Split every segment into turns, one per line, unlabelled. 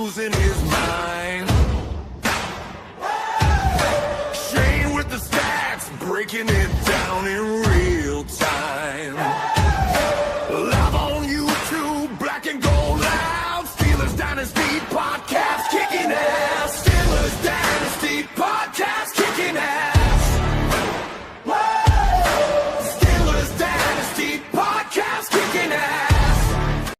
losing his mind. Shane with the stats, breaking it down in real time. Live on YouTube, black and gold loud. Steelers Dynasty podcast kicking ass. Steelers Dynasty podcast kicking ass. Steelers Dynasty podcast kicking ass.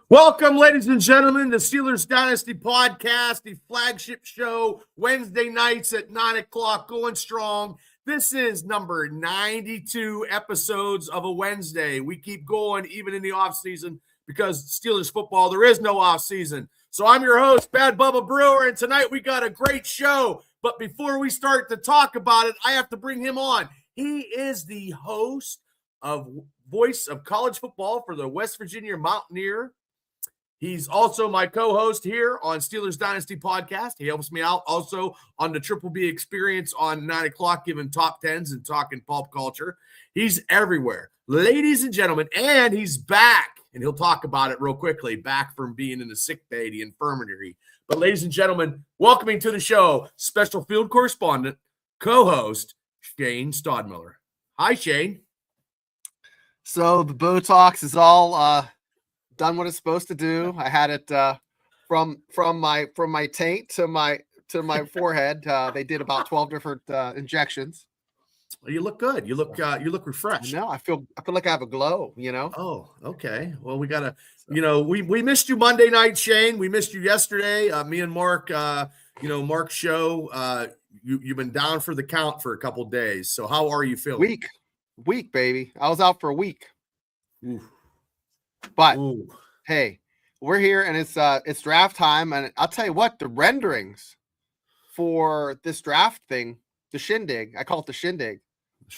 Welcome, ladies and gentlemen, to Steelers Dynasty podcast, the flagship show, Wednesday nights at 9 o'clock, going strong. This is number 92 episodes of a Wednesday. We keep going even in the offseason because Steelers football, there is no offseason. So I'm your host, Bad Bubba Brewer, and tonight we got a great show. But before we start to talk about it, I have to bring him on. He is the host of Voice of College Football for the West Virginia Mountaineer. He's also my co-host here on Steelers Dynasty podcast. He helps me out also on the Triple B Experience on 9 o'clock, giving top tens and talking pulp culture. He's everywhere, ladies and gentlemen, and he's back. And he'll talk about it real quickly, back from being in the sick bay, the infirmary. But ladies and gentlemen, welcoming to the show, special field correspondent, co-host, Shane Stodmiller. Hi, Shane.
So the Botox is all done what it's supposed to do. I had it from my taint to my forehead. They did about 12 different injections.
Well, you look good. You look refreshed.
No, I feel like I have a glow, you know.
Oh, okay. Well, we gotta, we missed you Monday night, Shane. We missed you yesterday. Me and Mark, Mark's show. You've been down for the count for a couple of days. So how are you feeling?
Week, baby. I was out for a week.
Ooh.
But
Ooh.
Hey, we're here and it's draft time, and I'll tell you what, the renderings for this draft thing, the shindig, I call it the shindig.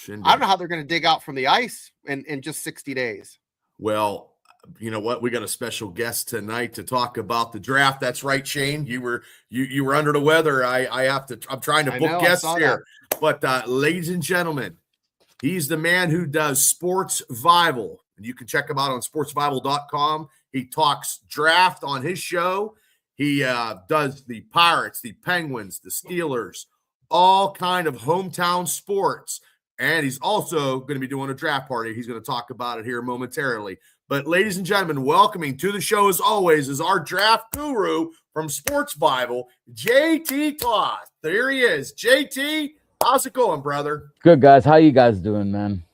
I don't know how they're going to dig out from the ice in just 60 days.
Well, you know what? We got a special guest tonight to talk about the draft. That's right, Shane. You were under the weather. I'm trying to book guests here. But ladies and gentlemen, he's the man who does Sports Vival. And you can check him out on sportsvival.com. He talks draft on his show. He does the Pirates, the Penguins, the Steelers, all kind of hometown sports. And he's also going to be doing a draft party. He's going to talk about it here momentarily. But ladies and gentlemen, welcoming to the show as always is our draft guru from Sports Bible, JT Toth. There he is. JT, how's it going, brother?
Good, guys. How you guys doing, man?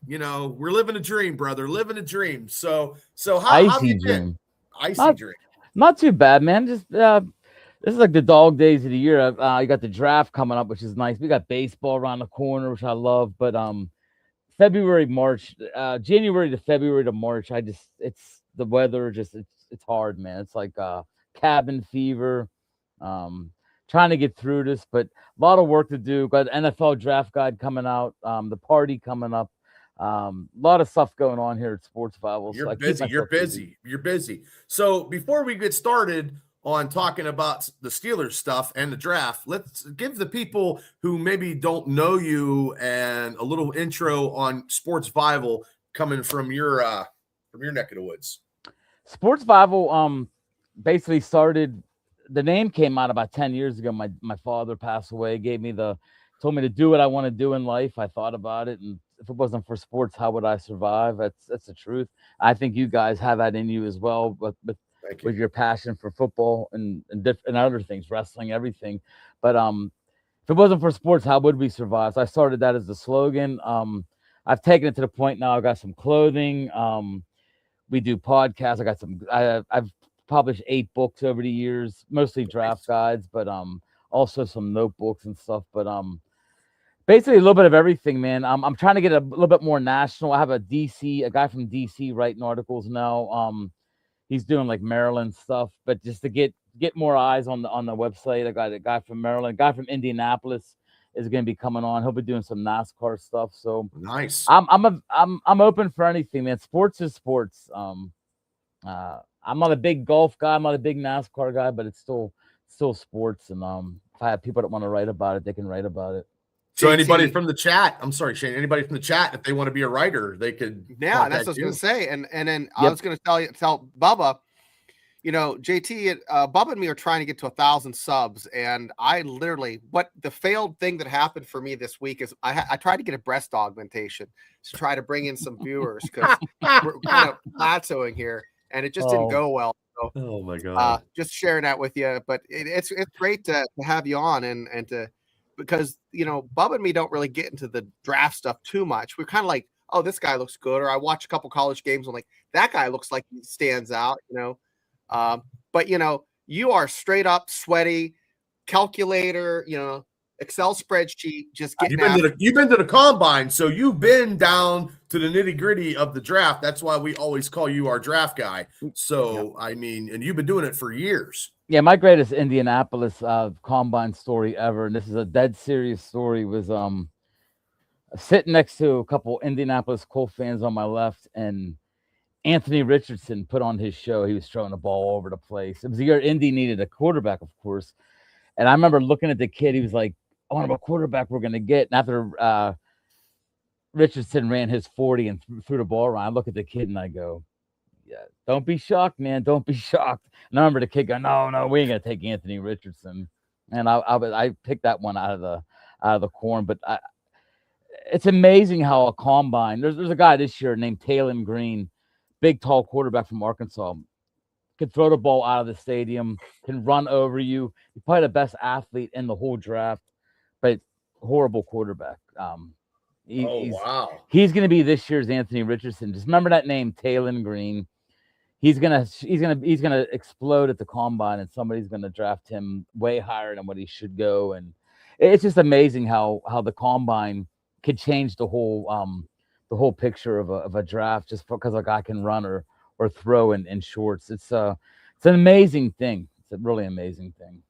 We're living a dream, brother. Living a dream. So how
Icy
you
dream.
been? Icy dream.
Not too bad, man. Just this is like the dog days of the year. You got the draft coming up, which is nice. We got baseball around the corner, which I love. But February, March, January to February to March, it's the weather. It's hard, man. It's like cabin fever. Trying to get through this, but a lot of work to do. Got NFL draft guide coming out. The party coming up. A lot of stuff going on here at Sports Bible.
You're busy. So before we get started on talking about the Steelers stuff and the draft, let's give the people who maybe don't know you and a little intro on Sports Bible coming from your neck of the woods.
Sports Bible basically started. The name came out about 10 years ago. My father passed away, told me to do what I want to do in life. I thought about it, and if it wasn't for sports, how would I survive? That's the truth. I think you guys have that in you as well, but with your passion for football and other things, wrestling, everything. But if it wasn't for sports, how would we survive? So I started that as the slogan. I've taken it to the point now. I've got some clothing. We do podcasts. I've published 8 books over the years, mostly draft guides, but also some notebooks and stuff. But basically a little bit of everything, man. I'm trying to get a little bit more national. I have a guy from DC writing articles now. He's doing like Maryland stuff, but just to get more eyes on the website, I got a guy from Maryland, a guy from Indianapolis is going to be coming on. He'll be doing some NASCAR stuff. So
nice.
I'm open for anything, man. Sports is sports. I'm not a big golf guy. I'm not a big NASCAR guy, but it's still sports. And if I have people that want to write about it, they can write about it.
So anybody from the chat, I'm sorry, Shane, anybody from the chat, if they want to be a writer, they could.
Yeah, that's what I was going to say. And then I was going to tell Bubba, JT, Bubba and me are trying to get to 1,000 subs, and I literally, what the failed thing that happened for me this week is I tried to get a breast augmentation to try to bring in some viewers because we're kind of plateauing here, and it just didn't go well. So,
oh my God!
Just sharing that with you, but it's great to have you on and to because Bubba and me don't really get into the draft stuff too much. We're kind of like, oh, this guy looks good, or I watch a couple college games. I'm like, that guy looks like he stands out, But you are straight up sweaty calculator, Excel spreadsheet, just getting
you've been to the combine, so you've been down to the nitty gritty of the draft. That's why we always call you our draft guy. So I mean, and you've been doing it for years.
Yeah, my greatest Indianapolis combine story ever, and this is a dead serious story, was sitting next to a couple Indianapolis Colts fans on my left, and Anthony Richardson put on his show. He was throwing the ball all over the place. It was the year Indy needed a quarterback, of course. And I remember looking at the kid. He was like, I want a quarterback we're going to get. And after Richardson ran his 40 and threw the ball around, I look at the kid and I go, yeah, don't be shocked, man. Don't be shocked. And I remember the kid going, no, we ain't going to take Anthony Richardson. And I picked that one out of the corn. But it's amazing how a combine, there's a guy this year named Talon Green, big, tall quarterback from Arkansas, can throw the ball out of the stadium, can run over you. He's probably the best athlete in the whole draft, but horrible quarterback.
Wow.
He's going to be this year's Anthony Richardson. Just remember that name, Talon Green. He's gonna explode at the combine, and somebody's gonna draft him way higher than what he should go. And it's just amazing how the combine could change the whole picture of a draft just because a guy can run or throw in shorts. It's an amazing thing. It's a really amazing thing.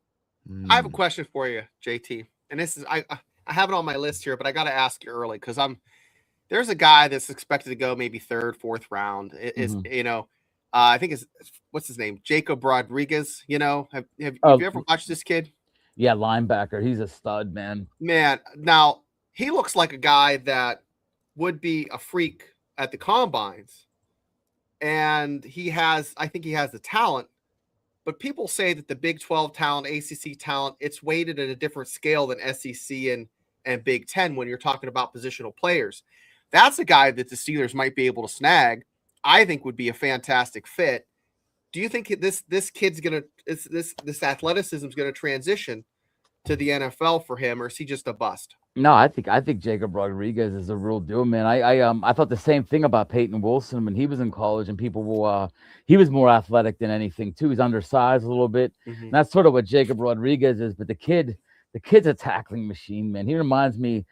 I have a question for you, JT, and this is I have it on my list here, but I got to ask you early because there's a guy that's expected to go maybe third, fourth round. I think what's his name, Jacob Rodriguez. Have you ever watched this kid?
Yeah, linebacker. He's a stud, man.
Man, now he looks like a guy that would be a freak at the combines. And I think he has the talent, but people say that the Big 12 talent, ACC talent, it's weighted at a different scale than SEC and Big 10 when you're talking about positional players. That's a guy that the Steelers might be able to snag. I think would be a fantastic fit. Do you think this kid's this athleticism is going to transition to the NFL for him, or is he just a bust?
No, I think Jacob Rodriguez is a real deal, man. I thought the same thing about Peyton Wilson when he was in college, and people will he was more athletic than anything too. He's undersized a little bit. Mm-hmm. And that's sort of what Jacob Rodriguez is. But the kid's a tackling machine, man. He reminds me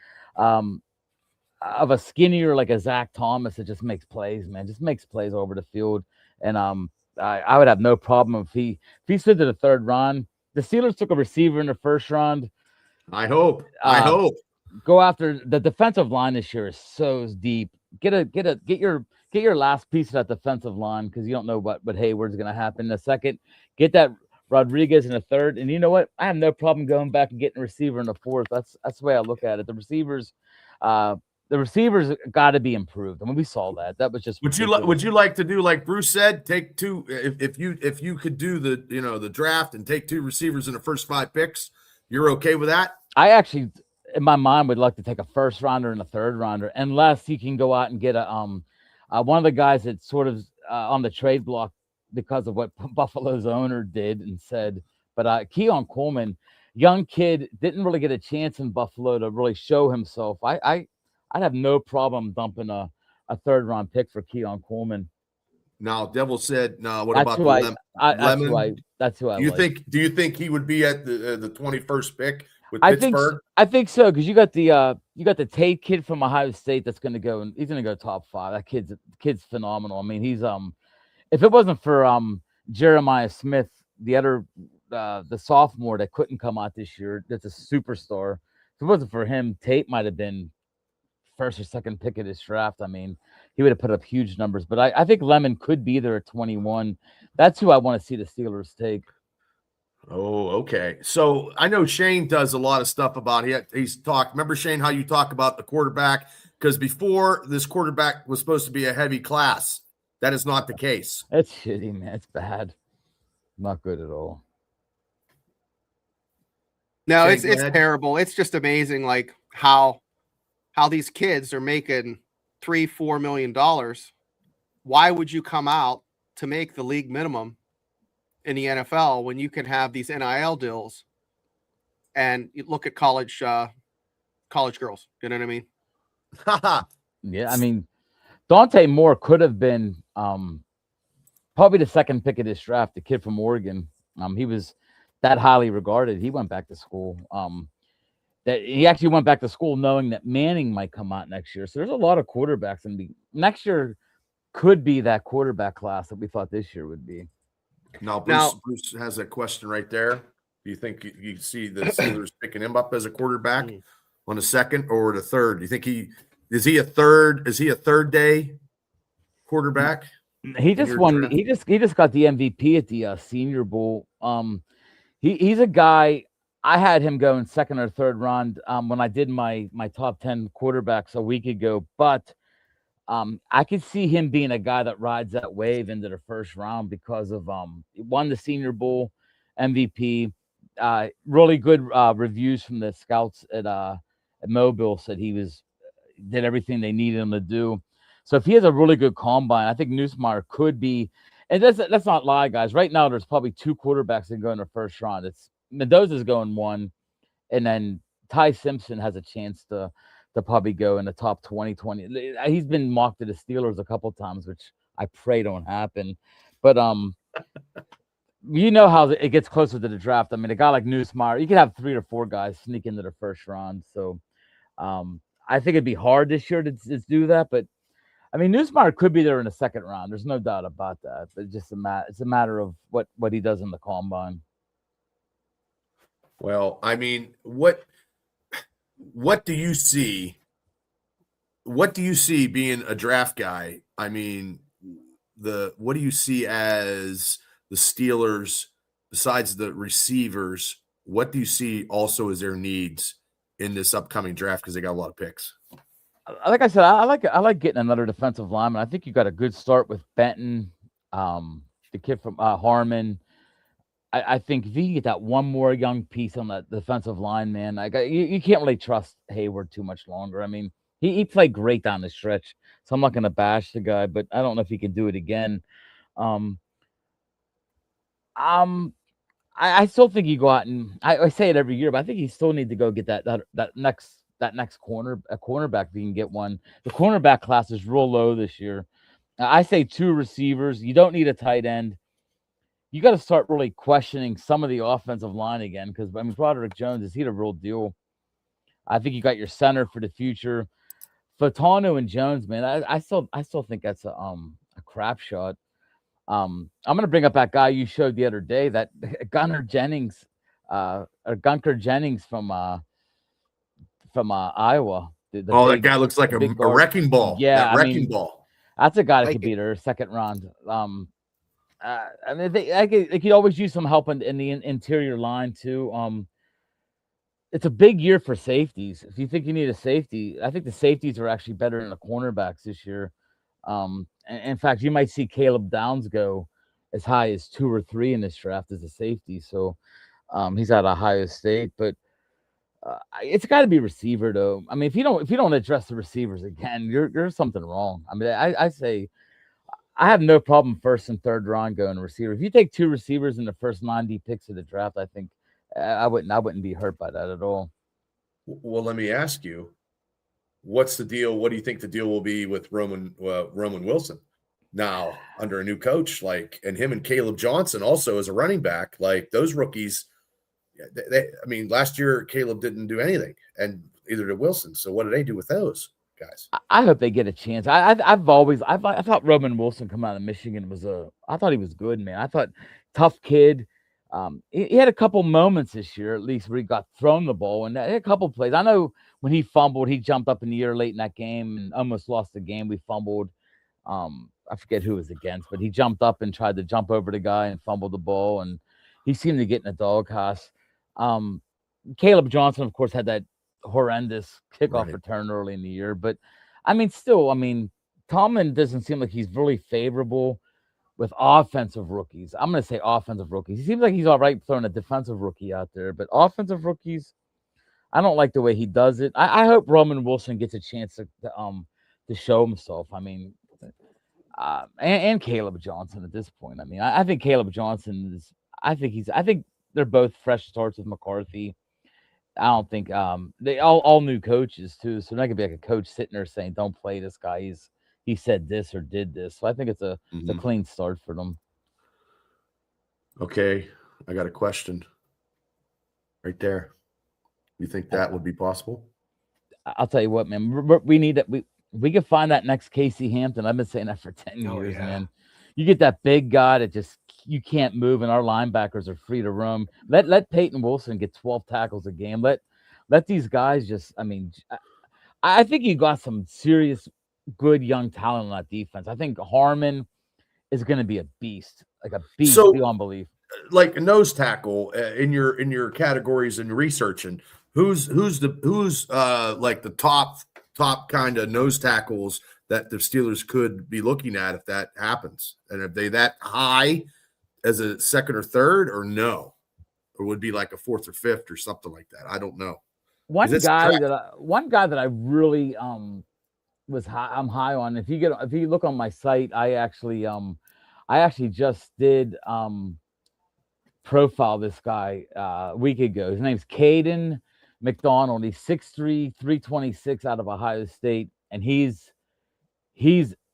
of a skinnier, like a Zach Thomas that just makes plays, man. Just makes plays over the field. And I would have no problem if he slid to the third round. The Steelers took a receiver in the first round.
I hope.
Go after the defensive line this year is so deep. Get your last piece of that defensive line because you don't know what Hayward's going to happen in a second. Get that Rodriguez in the third, and you know what? I have no problem going back and getting a receiver in the fourth. That's the way I look at it. The receivers got to be improved. I mean, we saw that. That was just.
Would you like to do like Bruce said? Take two. If you could do the draft and take two receivers in the first 5 picks, you're okay with that?
I actually, in my mind, would like to take a first rounder and a third rounder, unless you can go out and get one of the guys that's sort of on the trade block because of what Buffalo's owner did and said. But Keon Coleman, young kid, didn't really get a chance in Buffalo to really show himself. I'd have no problem dumping a third round pick for Keon Coleman.
Now, Devil said, "No, what about Lemon?"
That's who I
like. Do you think he would be at the 21st pick with Pittsburgh?
I think so because you got the Tate kid from Ohio State that's going to go, and he's going to go top 5. That kid's phenomenal. I mean, he's if it wasn't for Jeremiah Smith, the sophomore that couldn't come out this year, that's a superstar. If it wasn't for him, Tate might have been first or second pick of this draft. I mean, he would have put up huge numbers. But I think Lemon could be there at 21. That's who I want to see the Steelers take.
Oh, okay. So I know Shane does a lot of stuff about he's talked. Remember, Shane, how you talk about the quarterback? Because before this quarterback was supposed to be a heavy class. That is not the case.
It's shitty, man. It's bad. Not good at all.
No,
Shane,
it's
go ahead.
terrible. It's just amazing, like how these kids are making $3-4 million. Why would you come out to make the league minimum in the NFL when you can have these NIL deals? And you look at college girls. You know what I mean?
Yeah, I mean, Dante Moore could have been probably the second pick of this draft. The kid from Oregon. He was that highly regarded. He went back to school. That he actually went back to school knowing that Manning might come out next year. So there's a lot of quarterbacks in the next year. Could be that quarterback class that we thought this year would be.
Now, Bruce has a question right there. Do you think you see the Steelers picking him up as a quarterback on the second or the third? Do you think is he a third day quarterback?
He just won.
Draft?
He just got the MVP at the Senior Bowl. He's a guy. I had him go in second or third round when I did my top 10 quarterbacks a week ago. But I could see him being a guy that rides that wave into the first round because of won the Senior Bowl, MVP. Really good reviews from the scouts at Mobile. Said he did everything they needed him to do. So if he has a really good combine, I think Nussmeier could be. And let's not lie, guys. Right now, there's probably two quarterbacks that go in the first round. It's Mendoza's going one, and then Ty Simpson has a chance to probably go in the top 20. He's been mocked to the Steelers a couple times, which I pray don't happen. But you know how it gets closer to the draft. I mean, a guy like Nussmeier, you could have 3 or 4 guys sneak into the first round. So I think it'd be hard this year to do that. But I mean, Nussmeier could be there in the second round. There's no doubt about that. But it's a matter of what he does in the combine.
Well, I mean, what do you see? What do you see being a draft guy? I mean, what do you see as the Steelers besides the receivers? What do you see also as their needs in this upcoming draft because they got a lot of picks?
Like I said, I like getting another defensive lineman. I think you got a good start with Benton, the kid from Harmon. I think if you get that one more young piece on that defensive line, man, you can't really trust Hayward too much longer. I mean, he played great down the stretch, so I'm not going to bash the guy, but I don't know if he can do it again. I still think you go out and I say it every year, but I think you still need to go get that next cornerback if you can get one. The cornerback class is real low this year. I say 2 receivers. You don't need a tight end. You got to start really questioning some of the offensive line again because I mean Broderick Jones, is he the real deal? I think you got your center for the future. Fatano and Jones, man, I still think that's a crap shot. I'm gonna bring up that guy you showed the other day, that Gunnar Jennings, or Gunker Jennings from Iowa.
That guy looks like a wrecking ball.
Yeah,
wrecking ball.
That's a guy that could be their second round. I mean, they could always use some help in the interior line too. It's a big year for safeties. If you think you need a safety, I think the safeties are actually better than the cornerbacks this year. In fact, you might see Caleb Downs go as high as 2 or 3 in this draft as a safety. So he's at Ohio State, but it's got to be receiver though. I mean, if you don't address the receivers again, there's something wrong. I mean, I say I have no problem first and third round going receiver. If you take 2 receivers in the first 90 picks of the draft, I think I wouldn't be hurt by that at all.
Well, let me ask you, what's the deal? What do you think the deal will be with Roman Wilson now under a new coach? And him and Caleb Johnson also as a running back, those rookies. I mean, last year Caleb didn't do anything, and either did Wilson. So what do they do with those guys?
I hope they get a chance. I thought Roman Wilson coming out of Michigan I thought he was good, man. I thought tough kid. He had a couple moments this year, at least, where he got thrown the ball, and a couple plays. I know when he fumbled, he jumped up in the air late in that game and almost lost the game. We fumbled. I forget who it was against, but he jumped up and tried to jump over the guy and fumbled the ball, and he seemed to get in a doghouse. Caleb Johnson, of course, had that horrendous kickoff return early in the year, but I mean, Tomlin doesn't seem like he's really favorable with offensive rookies. I'm going to say offensive rookies. He seems like he's all right throwing a defensive rookie out there, but offensive rookies, I don't like the way he does it. I hope Roman Wilson gets a chance to show himself. I mean, and Caleb Johnson at this point. I mean, I think Caleb Johnson is. I think they're both fresh starts with McCarthy. I don't think they all new coaches too, so not gonna be like a coach sitting there saying, "Don't play this guy. He said this or did this." So I think it's a clean start for them.
Okay, I got a question right there. You think that would be possible?
I'll tell you what, man. We need that. We can find that next Casey Hampton. I've been saying that for 10 years, man. You get that big guy that just you can't move, and our linebackers are free to roam. Let Peyton Wilson get 12 tackles a game. Let these guys just. I mean, I think you got some serious, good young talent on that defense. I think Harmon is going to be a beast, like a beast beyond belief.
Like a nose tackle in your categories and researching. Who's like the top kind of nose tackles that the Steelers could be looking at if that happens? And are they that high as a second or third, or no? Or would be like a fourth or fifth or something like that? I don't know.
One guy that I really I'm high on. If you look on my site, I actually just did profile this guy a week ago. His name's Caden McDonald. He's 6'3", 326 out of Ohio State, and he's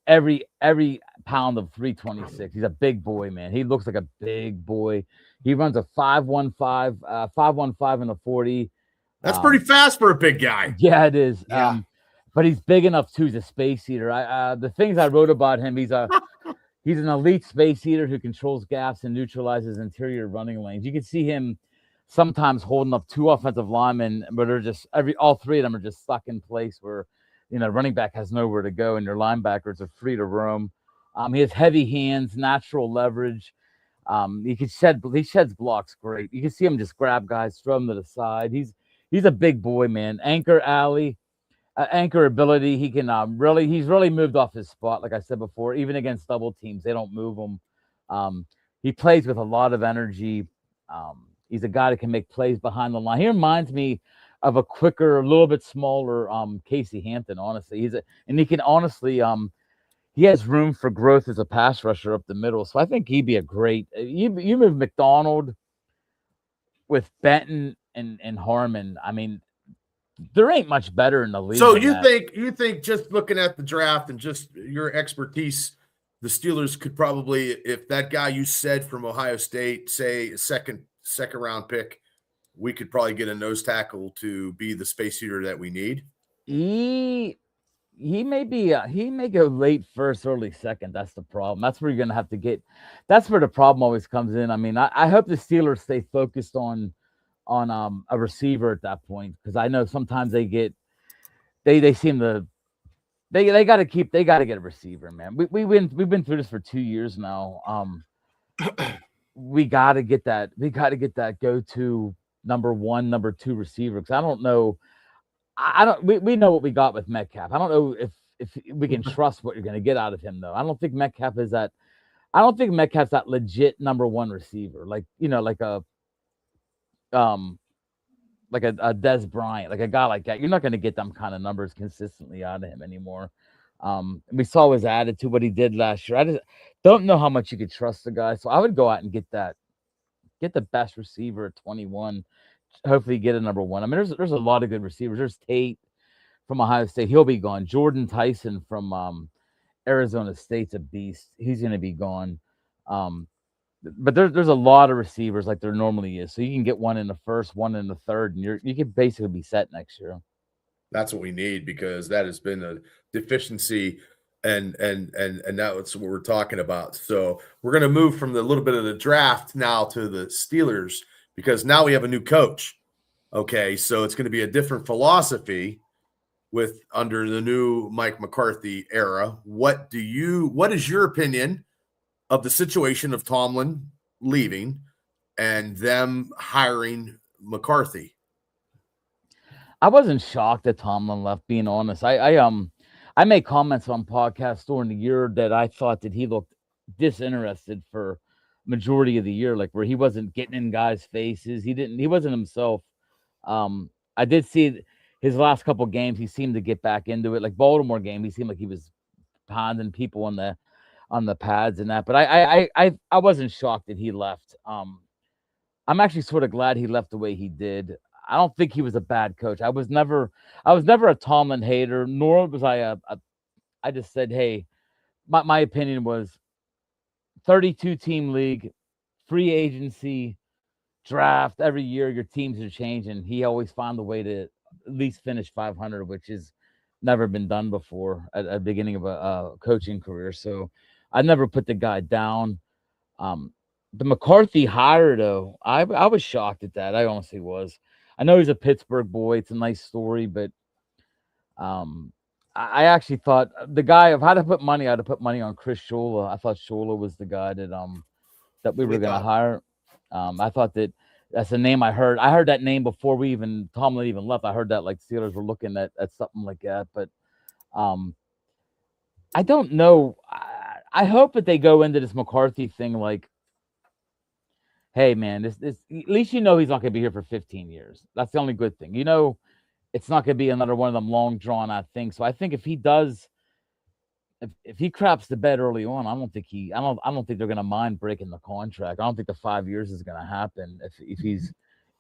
every pound of 326. He's a big boy, man. He looks like a big boy. He runs a 5.15 in a 40.
That's pretty fast for a big guy.
Yeah, it is.
Yeah.
But he's big enough too. He's a space eater. The things I wrote about him, he's an elite space eater who controls gaps and neutralizes interior running lanes. You can see him sometimes holding up two offensive linemen, but they're just all three of them are just stuck in place where running back has nowhere to go and your linebackers are free to roam. He has heavy hands, natural leverage. He sheds blocks great. You can see him just grab guys, throw them to the side. He's a big boy, man. Anchor ability. He can he's really moved off his spot. Like I said before, even against double teams, they don't move him. He plays with a lot of energy. He's a guy that can make plays behind the line. He reminds me of a quicker, a little bit smaller Casey Hampton, honestly. He has room for growth as a pass rusher up the middle. So I think he'd be a great you move McDonald with Benton and Harmon. I mean, there ain't much better in the league.
So you think just looking at the draft and just your expertise, the Steelers could probably, if that guy you said from Ohio State, say a second round pick, we could probably get a nose tackle to be the space eater that we need.
He may go late first, early second. That's the problem. That's where you're gonna have to get. That's where the problem always comes in. I mean, I hope the Steelers stay focused on a receiver at that point, because I know sometimes they got to get a receiver, man. We've been through this for 2 years now. We got to get that go-to number one, number two receiver, because I don't know. We know what we got with Metcalf. I don't know if we can trust what you're going to get out of him, though. I don't think Metcalf's that legit number one receiver, like a Dez Bryant, like a guy like that. You're not going to get them kind of numbers consistently out of him anymore. We saw his attitude, what he did last year. I just don't know how much you could trust the guy. So I would go out and get the best receiver at 21. Hopefully get a number one. I mean, there's a lot of good receivers. There's Tate from Ohio State. He'll be gone. Jordan Tyson from Arizona State's a beast. He's going to be gone. But there's a lot of receivers like there normally is. So you can get one in the first, one in the third, and you can basically be set next year.
That's what we need, because that has been a deficiency, and that's what we're talking about. So we're going to move from the little bit of the draft now to the Steelers, because now we have a new coach. Okay, so it's going to be a different philosophy under the new Mike McCarthy era. What is your opinion of the situation of Tomlin leaving and them hiring McCarthy?
I wasn't shocked that Tomlin left, being honest. I made comments on podcasts during the year that I thought that he looked disinterested for majority of the year, like where he wasn't getting in guys' faces. He wasn't himself. I did see his last couple games, he seemed to get back into it. Like Baltimore game, he seemed like he was pounding people on the pads and that. But I wasn't shocked that he left. I'm actually sort of glad he left the way he did. I don't think he was a bad coach. I was never a Tomlin hater, nor was I just said, hey, my opinion was 32 team league, free agency, draft every year. Your teams are changing. He always found a way to at least finish 500, which has never been done before at the beginning of a coaching career. So I never put the guy down. The McCarthy hire, though, I was shocked at that. I honestly was. I know he's a Pittsburgh boy. It's a nice story, but I actually thought the guy, if I had to put money, I'd have put money on Chris Shula. I thought Shula was the guy that we were going to hire. I thought that's a name I heard. I heard that name before Tomlin even left. I heard that like Steelers were looking at something like that. But I don't know. I hope that they go into this McCarthy thing like, hey man, this at least he's not going to be here for 15 years. That's the only good thing. It's not going to be another one of them long drawn out things. So I think if he does, if he craps the bed early on, I don't think they're going to mind breaking the contract. I don't think the 5 years is going to happen if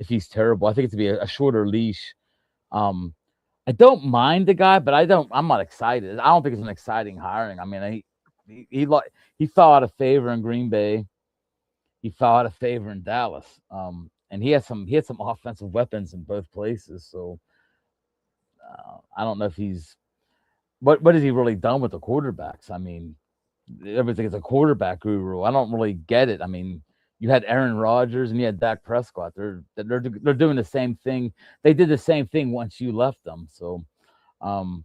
he's terrible. I think it's to be a shorter leash. I don't mind the guy, but I'm not excited. I don't think it's an exciting hiring. I mean, he fell out of favor in Green Bay. He fell out of favor in Dallas. And he had some offensive weapons in both places. So I don't know if he's what has he really done with the quarterbacks? I mean, everything is a quarterback guru. I don't really get it. I mean, you had Aaron Rodgers and you had Dak Prescott. They're doing the same thing. They did the same thing once you left them. So I'm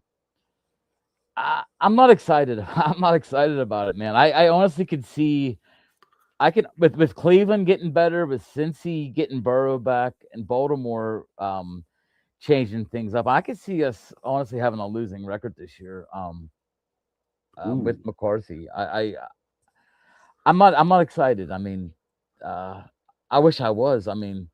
not excited. I'm not excited about it, man. I honestly could see with Cleveland getting better, with Cincy getting Burrow back, and Baltimore changing things up. I could see us honestly having a losing record this year with McCarthy. I'm not excited. I mean, I wish I was. I mean,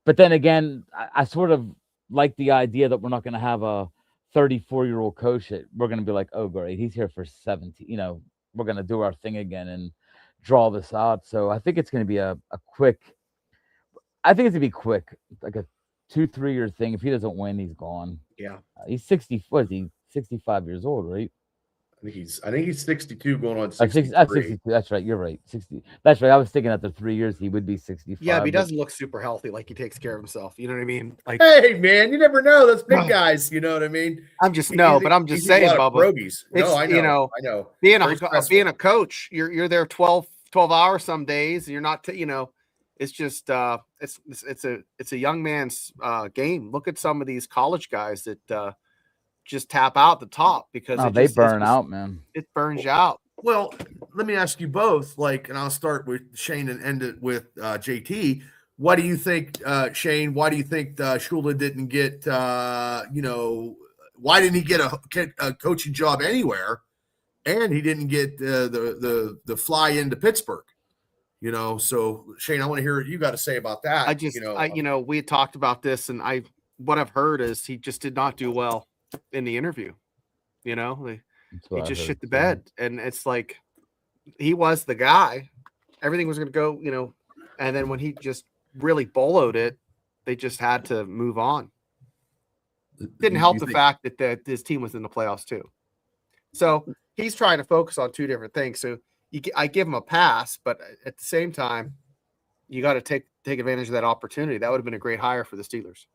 but then again, I sort of like the idea that we're not going to have a 34-year-old coach that we're going to be like, oh, great, he's here for 17. We're going to do our thing again and draw this out. So I think it's going to be a quick. I think it's going to be quick, like a 2-3 year thing. If he doesn't win, he's gone.
Yeah,
he's 60. What is he? 65 years old, right?
I think he's 62 going on 63.
62. That's right. You're right. 60. That's right. I was thinking after 3 years he would be 65.
Yeah, but he doesn't look super healthy. Like he takes care of himself. You know what I mean? Like,
hey man, you never know. Those big guys. You know what I mean?
I'm just saying, Bubba.
No, I know. I know.
Being a coach, you're there 12 hours some days. And you're not. It's just it's a young man's game. Look at some of these college guys that just tap out the top because
they burn out, man.
It burns you out.
Well, let me ask you both, and I'll start with Shane and end it with JT. What do you think, Shane? Why do you think Shula didn't get, why didn't he get a coaching job anywhere, and he didn't get the fly into Pittsburgh? So Shane, I want to hear what you got to say about that.
We had talked about this, and what I've heard is he just did not do well in the interview. He just shit the bed, and it's like he was the guy. Everything was going to go, and then when he just really boloed it, they just had to move on. Didn't help the fact that his team was in the playoffs too. So he's trying to focus on two different things. So I give him a pass, but at the same time, you got to take advantage of that opportunity. That would have been a great hire for the Steelers.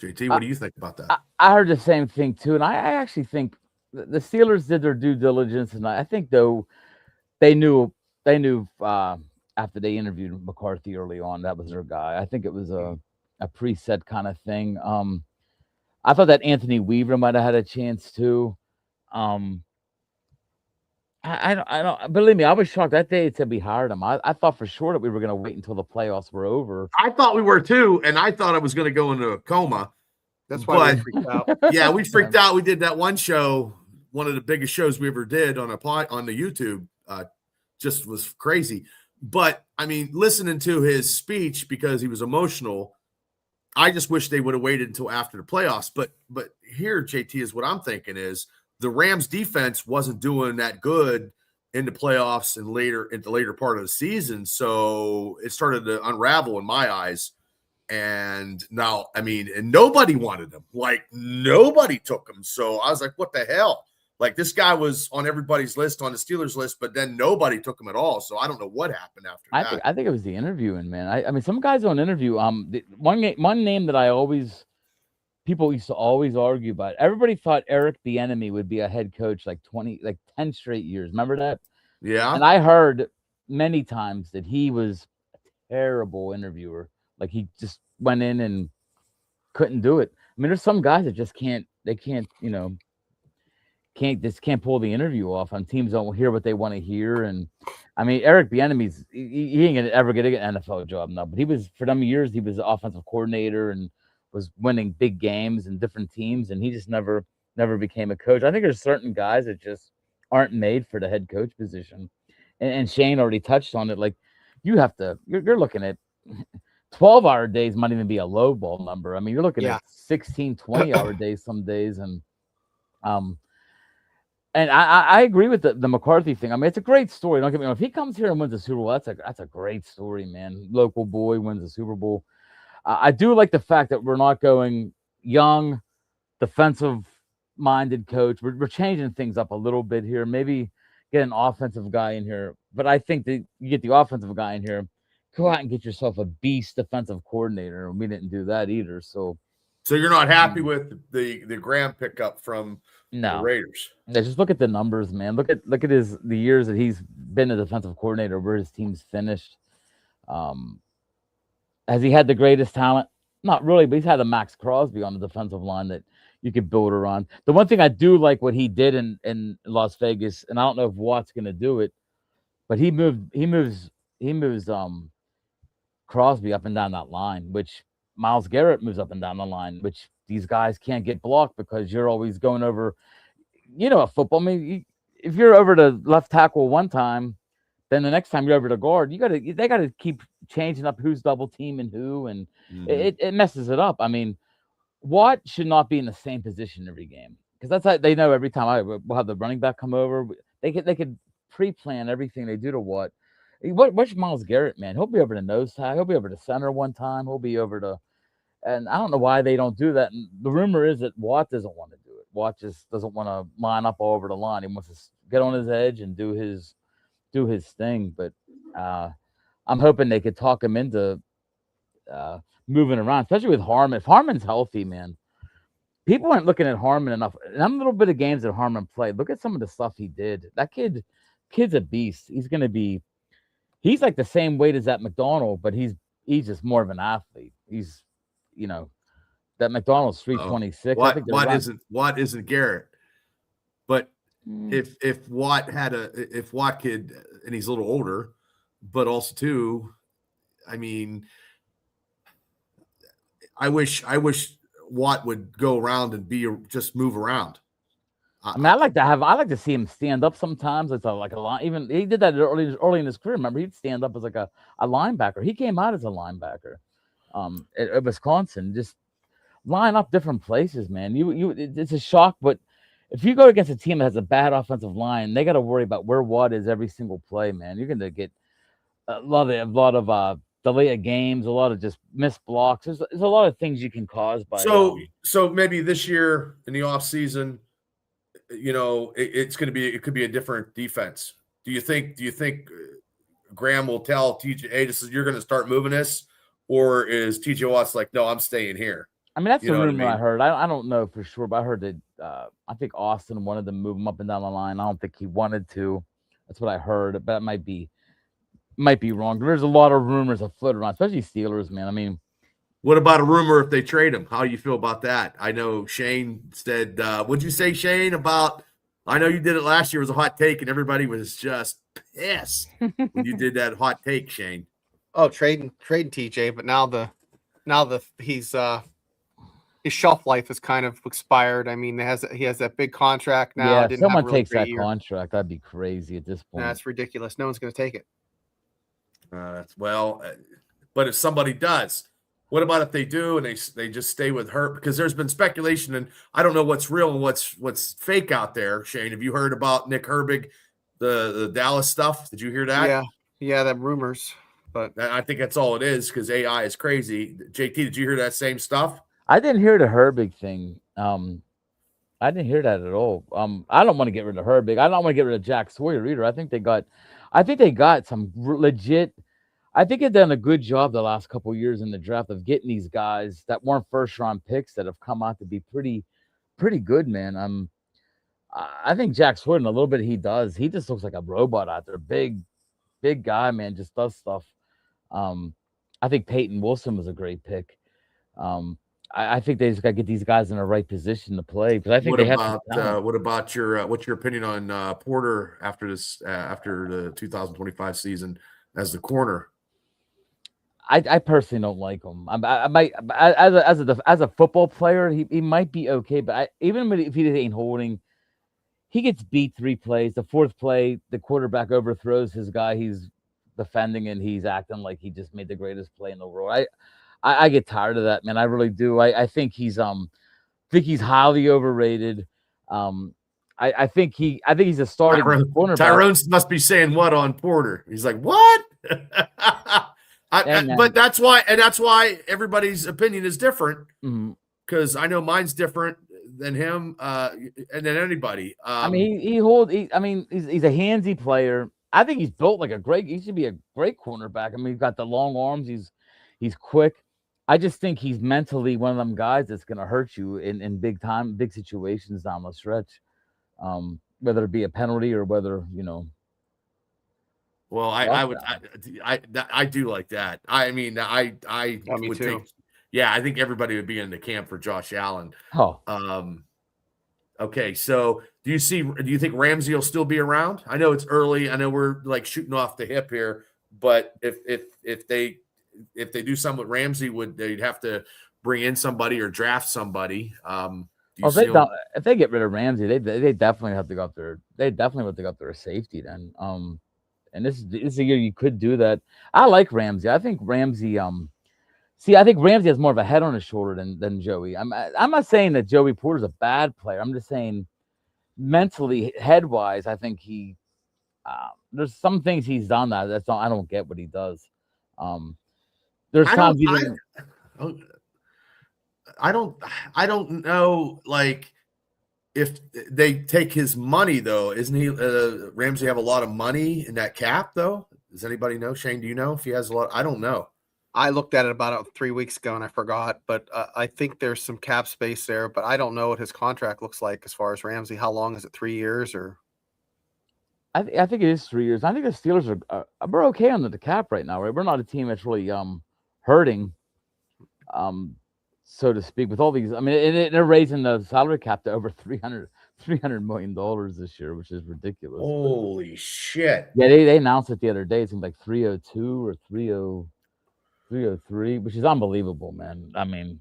JT, what do you think about that?
I heard the same thing too, and I actually think the Steelers did their due diligence, and I think though they knew after they interviewed McCarthy early on that was their guy. I think it was a preset kind of thing. I thought that Anthony Weaver might have had a chance too. I don't believe me. I was shocked that day to be hired him. I thought for sure that we were going to wait until the playoffs were over.
I thought we were too, and I thought I was going to go into a coma.
That's why we freaked out.
Yeah, we freaked out. We did that one show, one of the biggest shows we ever did on the YouTube just was crazy. But I mean, listening to his speech, because he was emotional, I just wish they would have waited until after the playoffs. But here, JT, is what I'm thinking is the Rams defense wasn't doing that good in the playoffs and in the later part of the season. So it started to unravel in my eyes. And now, I mean, and nobody wanted him. Like, nobody took him. So I was like, what the hell? Like, this guy was on everybody's list, on the Steelers list, but then nobody took him at all. So I don't know what happened after that.
I think it was the interviewing, man. I mean, some guys don't interview. One name that people used to always argue about. Everybody thought Eric Bieniemy would be a head coach like 10 straight years. Remember that?
Yeah.
And I heard many times that he was a terrible interviewer. Like, he just went in and couldn't do it. I mean, there's some guys that just can't pull the interview off, and teams don't hear what they want to hear. And I mean, Eric Bieniemy's he ain't gonna get an NFL job now, but he was, for them years, he was the offensive coordinator and was winning big games and different teams, and he just never became a coach. I think there's certain guys that just aren't made for the head coach position. And Shane already touched on it. Like, you're looking at 12-hour days might even be a low ball number. I mean, you're looking at 16, 20-hour days some days. And I agree with the McCarthy thing. I mean, it's a great story. Don't get me wrong. If he comes here and wins the Super Bowl, that's a great story, man. Local boy wins the Super Bowl. I do like the fact that we're not going young, defensive-minded coach. We're changing things up a little bit here. Maybe get an offensive guy in here. But I think that you get the offensive guy in here, go out and get yourself a beast defensive coordinator. And we didn't do that either. So
you're not happy with the Graham pickup from the Raiders?
Yeah, just look at the numbers, man. Look at the years that he's been a defensive coordinator, where his team's finished. Has he had the greatest talent? Not really, but he's had a Max Crosby on the defensive line that you could build around. The one thing I do like what he did in Las Vegas, and I don't know if Watt's going to do it, but he moves Crosby up and down that line, which Myles Garrett moves up and down the line, which these guys can't get blocked because you're always going over, a football. I mean, if you're over to left tackle one time, then the next time you're over to guard, they got to keep changing up who's double teaming who, and it messes it up. I mean, Watt should not be in the same position every game, because that's how they know every time we'll have the running back come over. They could pre-plan everything they do to Watt. What's Myles Garrett, man? He'll be over to nose tackle. He'll be over to center one time. He'll be over to, and I don't know why they don't do that. And the rumor is that Watt doesn't want to do it. Watt just doesn't want to line up all over the line. He wants to get on his edge and do his thing. But I'm hoping they could talk him into moving around, especially with Harmon. If Harmon's healthy, man, people aren't looking at Harmon enough. And I'm a little bit of games that Harmon played. Look at some of the stuff he did. That kid's a beast. He's like the same weight as that McDonald, but he's just more of an athlete. He's, that McDonald's 326.
Watt isn't Garrett, but if Watt could, and he's a little older, but also too, I mean, I wish Watt would go around and just move around.
I mean, I like to see him stand up sometimes. It's like a line. Even he did that early in his career. Remember, he'd stand up as like a linebacker. He came out as a linebacker at Wisconsin. Just line up different places, man. It's a shock, but if you go against a team that has a bad offensive line, they got to worry about where Watt is every single play, man. You're going to get a lot of delay of games, a lot of just missed blocks. There's a lot of things you can cause by.
So maybe this year in the off season, it could be a different defense. Do you think Graham will tell TJ, hey, you're going to start moving this, or is TJ Watt's like, no, I'm staying here?
I mean, that's the rumor I heard. I don't know for sure, but I heard that I think Austin wanted to move him up and down the line. I don't think he wanted to. That's what I heard, but it might be wrong. There's a lot of rumors that float around, especially Steelers, man. I mean,
what about a rumor if they trade him? How do you feel about that? I know Shane said, what'd you say, Shane, about, I know you did it last year, it was a hot take, and everybody was just pissed when you did that hot take, Shane.
Oh, trading TJ, but now he's his shelf life has kind of expired. I mean, he has that big contract now.
Yeah, if
Didn't have
someone
a really
takes
great
that
year.
contract, that'd be crazy at this point.
That's ridiculous. No one's going to take it.
But if somebody does, what about if they do and they just stay with her? Because there's been speculation, and I don't know what's real and what's fake out there. Shane, have you heard about Nick Herbig, the Dallas stuff? Did you hear that?
Yeah, that rumors. But
I think that's all it is because AI is crazy. JT, did you hear that same stuff?
I didn't hear the Herbig thing. I didn't hear that at all. I don't want to get rid of Herbig. I don't want to get rid of Jack Sawyer either. I think they got some legit. I think they've done a good job the last couple of years in the draft of getting these guys that weren't first round picks that have come out to be pretty good, man. I think Jack Sawyer, in a little bit he just looks like a robot out there. Big guy, man, just does stuff. I think Peyton Wilson was a great pick. I think they just got to get these guys in the right position to play because I think
what about your what's your opinion on Porter after the 2025 season as the corner?
I personally don't like him. I might as a football player, he might be okay, but even if he ain't holding, he gets beat 3 plays. The 4th play, the quarterback overthrows his guy. He's defending and he's acting like he just made the greatest play in the world. I get tired of that, man. I really do. I think he's highly overrated. I think he's a starting cornerback.
Tyrone must be saying what on Porter? He's like, what? But that's why everybody's opinion is different. Because I know mine's different than him and than anybody.
He's a handsy player. I think he's built like he should be a great cornerback. He's got the long arms. He's quick. I just think he's mentally one of them guys that's going to hurt you in big situations down the stretch, whether it be a penalty or whether,
Well, I do like that. I mean, I would think, I think everybody would be in the camp for Josh Allen. Okay, so do you think Ramsey will still be around? I know it's early. I know we're like shooting off the hip here, but if they do something with Ramsey, they'd have to bring in somebody or draft somebody? If
they get rid of Ramsey, they definitely have to go up there. They definitely have to go up there a safety then. And this is a year you could do that. I like Ramsey. I think Ramsey. I think Ramsey has more of a head on his shoulder than Joey. I'm not saying that Joey Porter's a bad player. I'm just saying mentally, head wise, I think there's some things he's done I don't get what he does. There's times
I don't know, like, if they take his money though. Isn't he Ramsey have a lot of money in that cap though? Does anybody know? Shane, do you know if he has a lot? I don't know.
I looked at it about 3 weeks ago and I forgot, but I think there's some cap space there, but I don't know what his contract looks like as far as Ramsey. How long is it? 3 years or?
I think it is 3 years. I think the Steelers we're okay under the cap right now, right? We're not a team that's really hurting, so to speak, with all these. They're raising the salary cap to over $300 million this year, which is ridiculous.
Holy shit!
Yeah, they announced it the other day. It seemed like 302 or 303, which is unbelievable, man.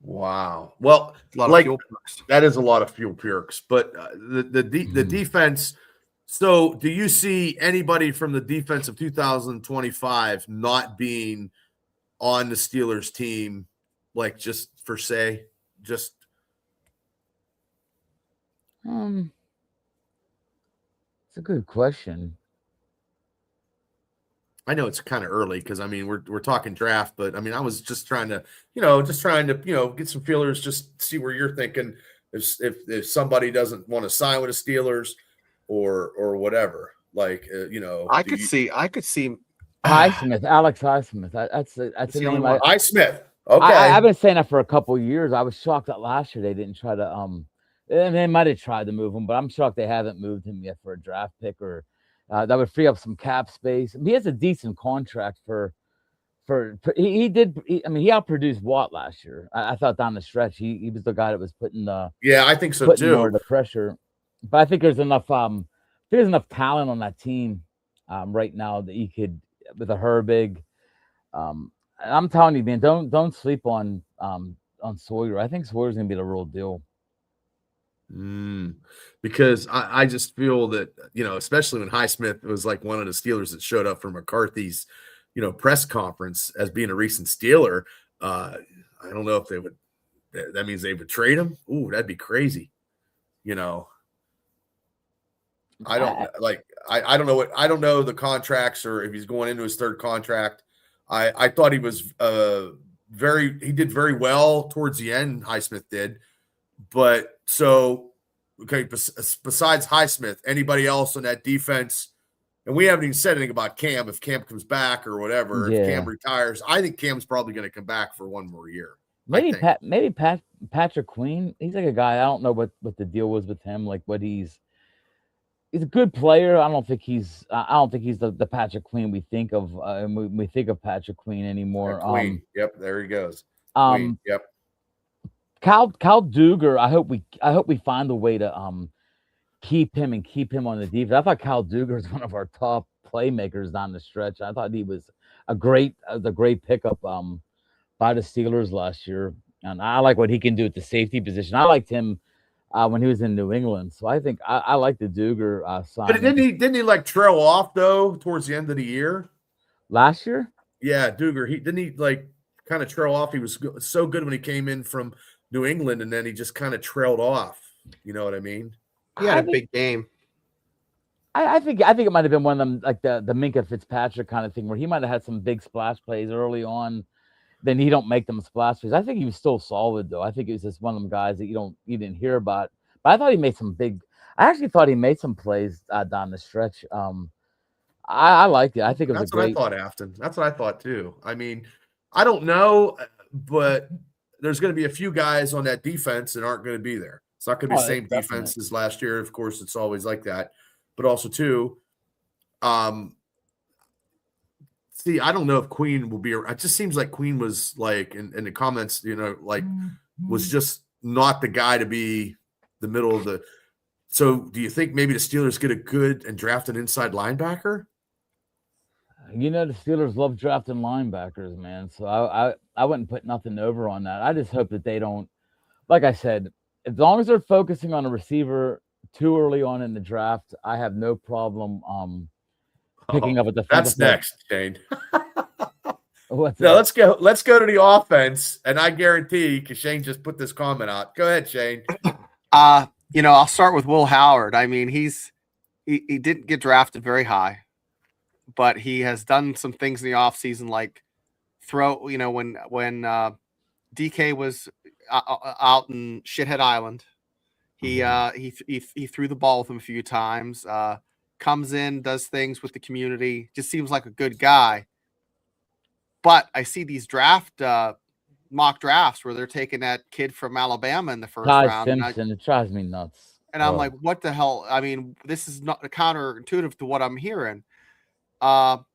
Wow. Well, that is a lot of fuel perks, but the defense. So, do you see anybody from the defense of 2025 not being on the Steelers team, like just for say, just?
It's a good question.
I know it's kind of early because we're talking draft, but I was just trying to get some feelers, just see where you're thinking if somebody doesn't want to sign with the Steelers or whatever, like
I could see
Highsmith, Alex Highsmith. That's the name.
Highsmith. Okay,
I've been saying that for a couple of years. I was shocked that last year they didn't try to they might have tried to move him, but I'm shocked they haven't moved him yet for a draft pick or. That would free up some cap space. He has a decent contract he outproduced Watt last year. I thought down the stretch he was the guy that was putting the
I think so too.
More of the pressure, but I think there's enough talent on that team right now that you could with a Herbig. I'm telling you, man, don't sleep on on Sawyer. I think Sawyer's gonna be the real deal.
Because I just feel that, especially when Highsmith was like one of the Steelers that showed up for McCarthy's, press conference as being a recent Steeler. I don't know if they would. That means they would trade him. Ooh, that'd be crazy. I don't I don't know I don't know the contracts or if he's going into his third contract. I thought he was he did very well towards the end. Highsmith did, but besides Highsmith, anybody else on that defense? And we haven't even said anything about Cam. If Cam comes back or whatever, if Cam retires, I think Cam's probably going to come back for one more year.
Maybe Patrick Queen. He's like a guy. I don't know what the deal was with him. Like what he's a good player. I don't think he's the Patrick Queen we think of. We think of Patrick Queen anymore.
Queen. Yep, there he goes.
Queen.
Yep.
Cal Duger. I hope we find a way to keep him on the defense. I thought Cal Duger is one of our top playmakers down the stretch. I thought he was a great pickup by the Steelers last year, and I like what he can do at the safety position. I liked him when he was in New England, so I think I like the Duger sign.
But didn't he like trail off though towards the end of the year
last year?
Yeah, Duger. He like kind of trail off. He was so good when he came in from New England, and then he just kind of trailed off. You know what I mean?
He had a big game.
I think it might have been one of them, like the Minkah Fitzpatrick kind of thing, where he might have had some big splash plays early on. Then he don't make them splash plays. I think he was still solid though. I think he was just one of them guys that you didn't hear about. But I thought he made some big. I actually thought he made some plays down the stretch. I liked it. I think it was
That's what I thought, Afton. That's what I thought too. I mean, I don't know, but there's going to be a few guys on that defense that aren't going to be there. It's not going to be the same defense as last year. Of course, it's always like that. But also too, see, I don't know if Queen will be. It just seems like Queen was like in the comments, was just not the guy to be the middle of the. So, do you think maybe the Steelers get a good and draft an inside linebacker?
The Steelers love drafting linebackers, man. So I wouldn't put nothing over on that. I just hope that they don't. Like I said, as long as they're focusing on a receiver too early on in the draft, I have no problem picking up a defensive.
That's next, Shane.
Now
let's go to the offense, and I guarantee because Shane just put this comment out. Go ahead, Shane.
I'll start with Will Howard. I mean, he didn't get drafted very high, but he has done some things in the offseason, like throw. When DK was out in Shithead Island, he threw the ball with him a few times. Comes in, does things with the community, just seems like a good guy. But I see these mock drafts where they're taking that kid from Alabama in the first round.
Simpson, it drives me nuts.
And I'm like, what the hell? I mean, this is not counterintuitive to what I'm hearing. Are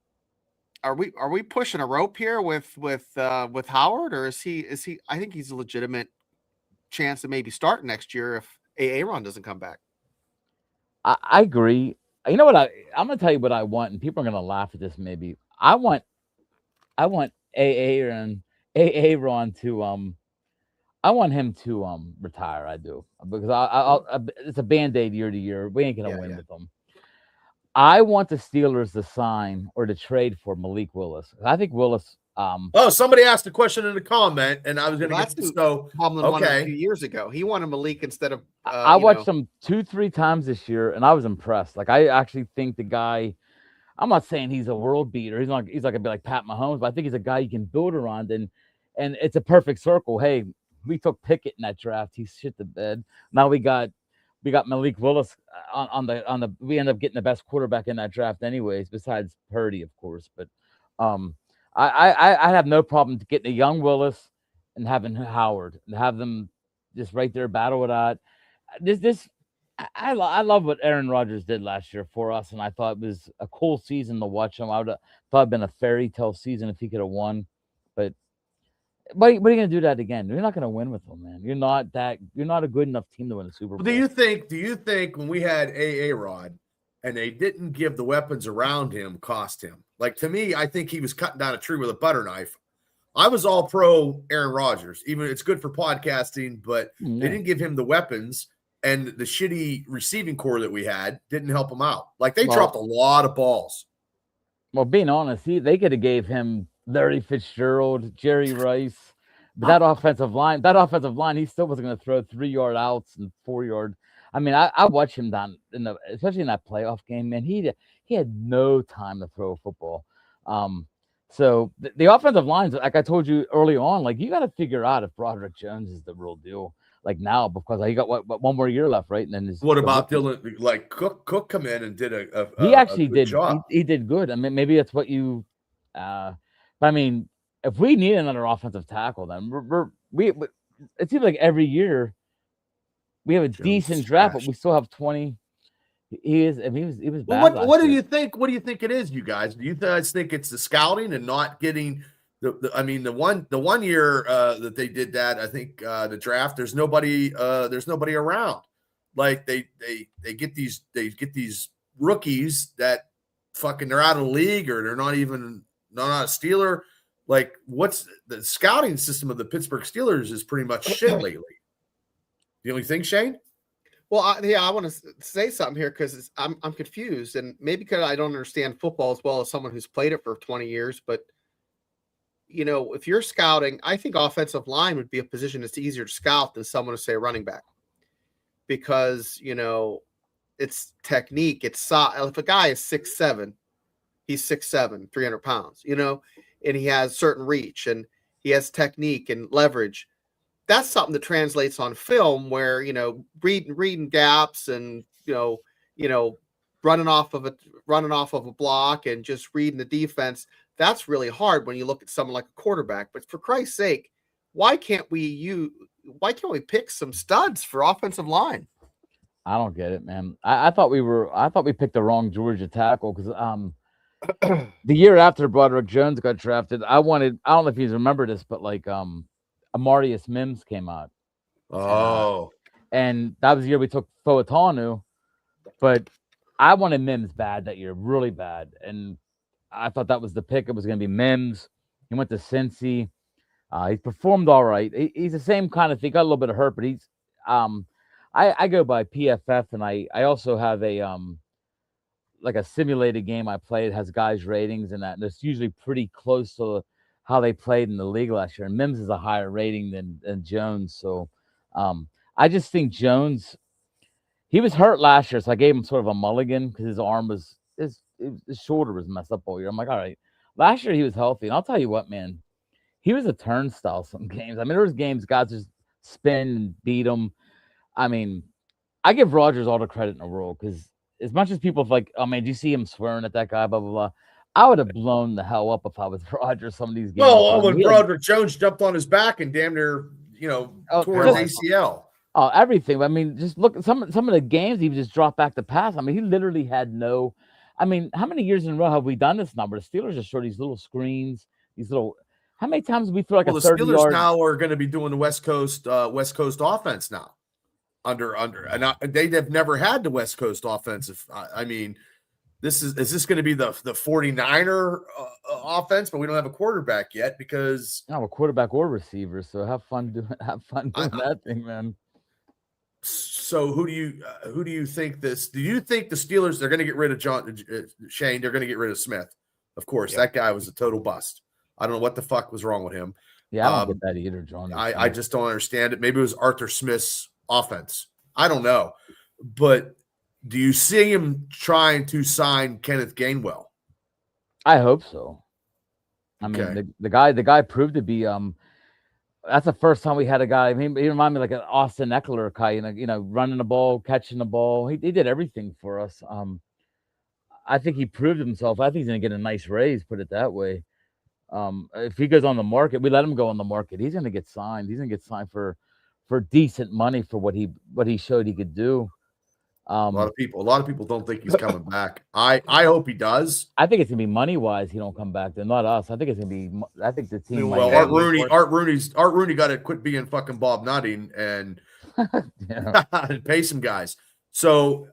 we pushing a rope here with Howard, or is he? I think he's a legitimate chance to maybe start next year if Aaron doesn't come back.
I agree. You know what? I'm gonna tell you what I want, and people are gonna laugh at this. Maybe I want Aaron to I want him to retire. I do, because it's a band-aid year to year. We ain't gonna win with them. I want the Steelers to sign or to trade for Malik Willis. I think Willis.
Somebody asked a question in the comment, and I was going to get to
a few years ago. He wanted Malik instead of.
I watched him 2-3 times this year, and I was impressed. Like I actually think the guy. I'm not saying he's a world beater. He's not gonna be like Pat Mahomes, but I think he's a guy you can build around, and it's a perfect circle. Hey, we took Pickett in that draft. He shit the bed. Now we got Malik Willis on the. We end up getting the best quarterback in that draft, anyways, besides Purdy, of course. But I have no problem getting a young Willis and having Howard and have them just right there battle it out. I love what Aaron Rodgers did last year for us, and I thought it was a cool season to watch him. I would have thought it'd been a fairy tale season if he could have won, but what are you going to do that again? You're not going to win with him, man. You're not a good enough team to win a Super Bowl.
Do you think when we had Rod and they didn't give the weapons around him cost him? Like, to me, I think he was cutting down a tree with a butter knife I was all pro Aaron Rodgers. Even it's good for podcasting, but
Yeah.
they didn't give him the weapons, and the shitty receiving core that we had didn't help him out. Like they dropped a lot of balls.
Well, being honest, they could have gave him Larry Fitzgerald, Jerry Rice, but that offensive line, he still wasn't going to throw 3-yard outs and 4-yard. I mean, I watched him down especially in that playoff game, man. He had no time to throw a football. So the offensive lines, like I told you early on, like you got to figure out if Broderick Jones is the real deal. Like now, because he got what one more year left, right? And then
what about Dylan? Like Cook come in and did
he actually
good
did.
job.
He did good. I mean, maybe that's what you. But I mean, if we need another offensive tackle, then we it seems like every year we have a decent draft, but we still have 20. He was bad.
Well, what do you think? What do you think it is, you guys? Do you guys think it's the scouting and not getting the one year that they did that? I think the draft. There's nobody around. Like they get these rookies that fucking they're out of the league or they're not a Steeler. Like what's the scouting system of the Pittsburgh Steelers is pretty much shit lately. The only thing, Shane?
Well, I want to say something here because I'm confused, and maybe because I don't understand football as well as someone who's played it for 20 years. But if you're scouting, I think offensive line would be a position that's easier to scout than someone to say running back, because it's technique, it's size. If a guy is 6'7", he's 6'7", 300 pounds, and he has certain reach and he has technique and leverage. That's something that translates on film where, reading gaps and, running off of a block and just reading the defense. That's really hard when you look at someone like a quarterback. But for Christ's sake, why can't we pick some studs for offensive line?
I don't get it, man. I thought we picked the wrong Georgia tackle because the year after Broderick Jones got drafted, I don't know if you remember this, but like Amarius Mims came out.
Oh.
And that was the year we took Foatanu, but I wanted Mims bad that year, really bad. And I thought that was the pick. It was going to be Mims. He went to Cincy. He performed all right. He's the same kind of thing. Got a little bit of hurt, but he's I go by PFF, and I also have a like a simulated game I play. It has guys' ratings and that, and it's usually pretty close to how they played in the league last year. And Mims is a higher rating than Jones. So I just think Jones, he was hurt last year, so I gave him sort of a mulligan because his arm was his shoulder was messed up all year. I'm like, all right. Last year he was healthy, and I'll tell you what, man, he was a turnstile some games. I mean, there was games guys just spin and beat him. I mean, I give Rodgers all the credit in the world because as much as people like, oh man, do you see him swearing at that guy, blah blah blah. I would have blown the hell up if I was Rodgers some of these games.
Well, when Broderick Jones jumped on his back and damn near, tore his ACL.
Oh, everything. I mean, just look at some of the games he just dropped back to pass. I mean, he literally had no. I mean, how many years in a row have we done this number? The Steelers just show these little screens, these little. How many times did we throw like a 30-yard?
The Steelers now are going to be doing the West Coast offense now. And they have never had the West Coast offensive. I mean. Is this going to be the 49er offense? But we don't have a quarterback yet because
no, a quarterback or receiver. So have fun doing that thing, man.
So who do you think this? Do you think the Steelers they're going to get rid of Shane? They're going to get rid of Smith. Of course, that guy was a total bust. I don't know what the fuck was wrong with him.
Yeah, I don't get that either, John.
I just don't understand it. Maybe it was Arthur Smith's offense. I don't know, but. Do you see him trying to sign Kenneth Gainwell?
I hope so. I mean, the guy proved to be that's the first time we had a guy. I mean, he reminded me like an Austin Eckler guy, running the ball, catching the ball. He did everything for us. I think he proved himself. I think he's going to get a nice raise, put it that way. If he goes on the market, we let him go on the market. He's going to get signed. He's going to get signed for decent money for what he showed he could do.
A lot of people don't think he's coming back. I hope he does.
I think it's gonna be money wise. He don't come back. Then not us. I think it's gonna be. I think the team.
Well, Art Rooney got to quit being fucking Bob Nutting and pay some guys. So,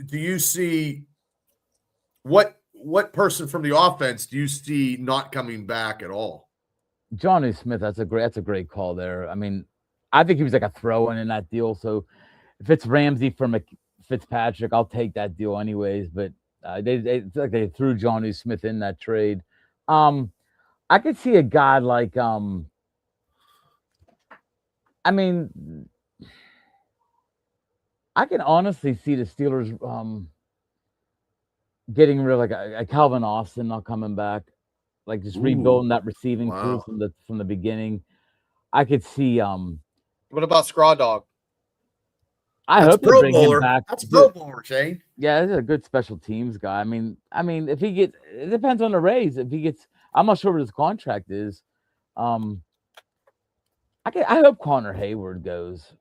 do you see what person from the offense do you see not coming back at all?
Johnny Smith, that's a great call there. I mean, I think he was like a throw-in that deal. So if it's Ramsey for Fitzpatrick, I'll take that deal anyways. But it's like they threw Johnny Smith in that trade. I could see a guy like I mean, I can honestly see the Steelers getting rid of like a Calvin Austin not coming back, like just rebuilding that receiving pool from the beginning. I could see
What about Scraw Dog?
I hope they bring him back.
That's Pro Bowler, Shane.
Yeah, he's a good special teams guy. I mean, if he gets, it depends on the raise. If he gets, I'm not sure what his contract is. I hope Connor Hayward goes.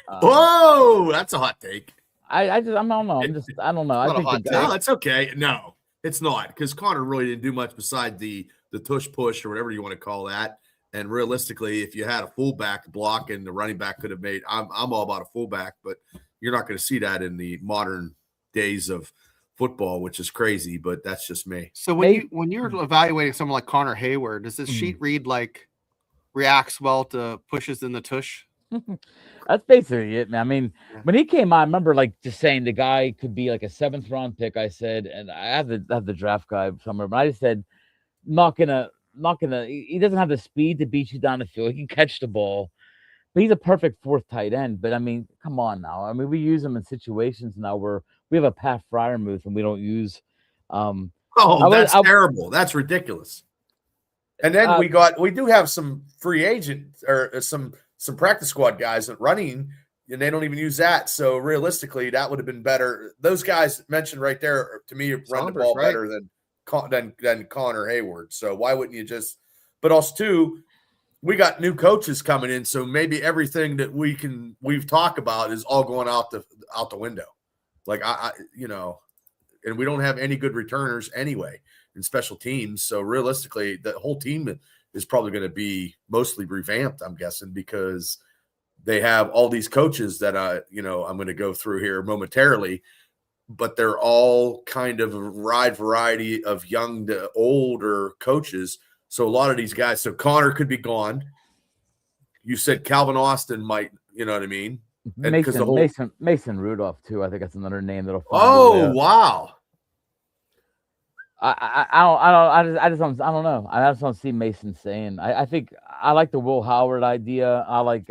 Whoa, that's a hot take.
I don't know. I don't know. I think the guy.
No, it's okay. No, it's not, because Connor really didn't do much beside the tush push or whatever you want to call that. And realistically, if you had a fullback block and the running back could have made, I'm all about a fullback, but you're not going to see that in the modern days of football, which is crazy. But that's just me.
So when you're evaluating someone like Connor Hayward, does this sheet read like reacts well to pushes in the tush?
That's basically it, man. I mean, when he came on, I remember like just saying the guy could be like a 7th round pick. I said, and I have the draft guy somewhere, but I just said, not gonna. He doesn't have the speed to beat you down the field. He can catch the ball, but he's a perfect 4th tight end. But I mean, come on now. I mean, we use him in situations now where we have a Pat Fryermuth and we don't use.
That's terrible. That's ridiculous. And then we do have some free agent or some practice squad guys that running, and they don't even use that. So realistically, that would have been better. Those guys mentioned right there to me run the ball better than Connor Hayward. So why wouldn't you just? But also too, we got new coaches coming in, so maybe everything that we've talked about is all going out the window. Like and we don't have any good returners anyway in special teams. So realistically, the whole team is probably going to be mostly revamped, I'm guessing, because they have all these coaches that I'm going to go through here momentarily, but they're all kind of a wide variety of young to older coaches. So a lot of these guys, so Connor could be gone. You said Calvin Austin might, you know what I mean? And
Mason Rudolph too. I think that's another name that'll.
Wow.
I just don't know. I just don't see Mason saying. I think I like the Will Howard idea. I like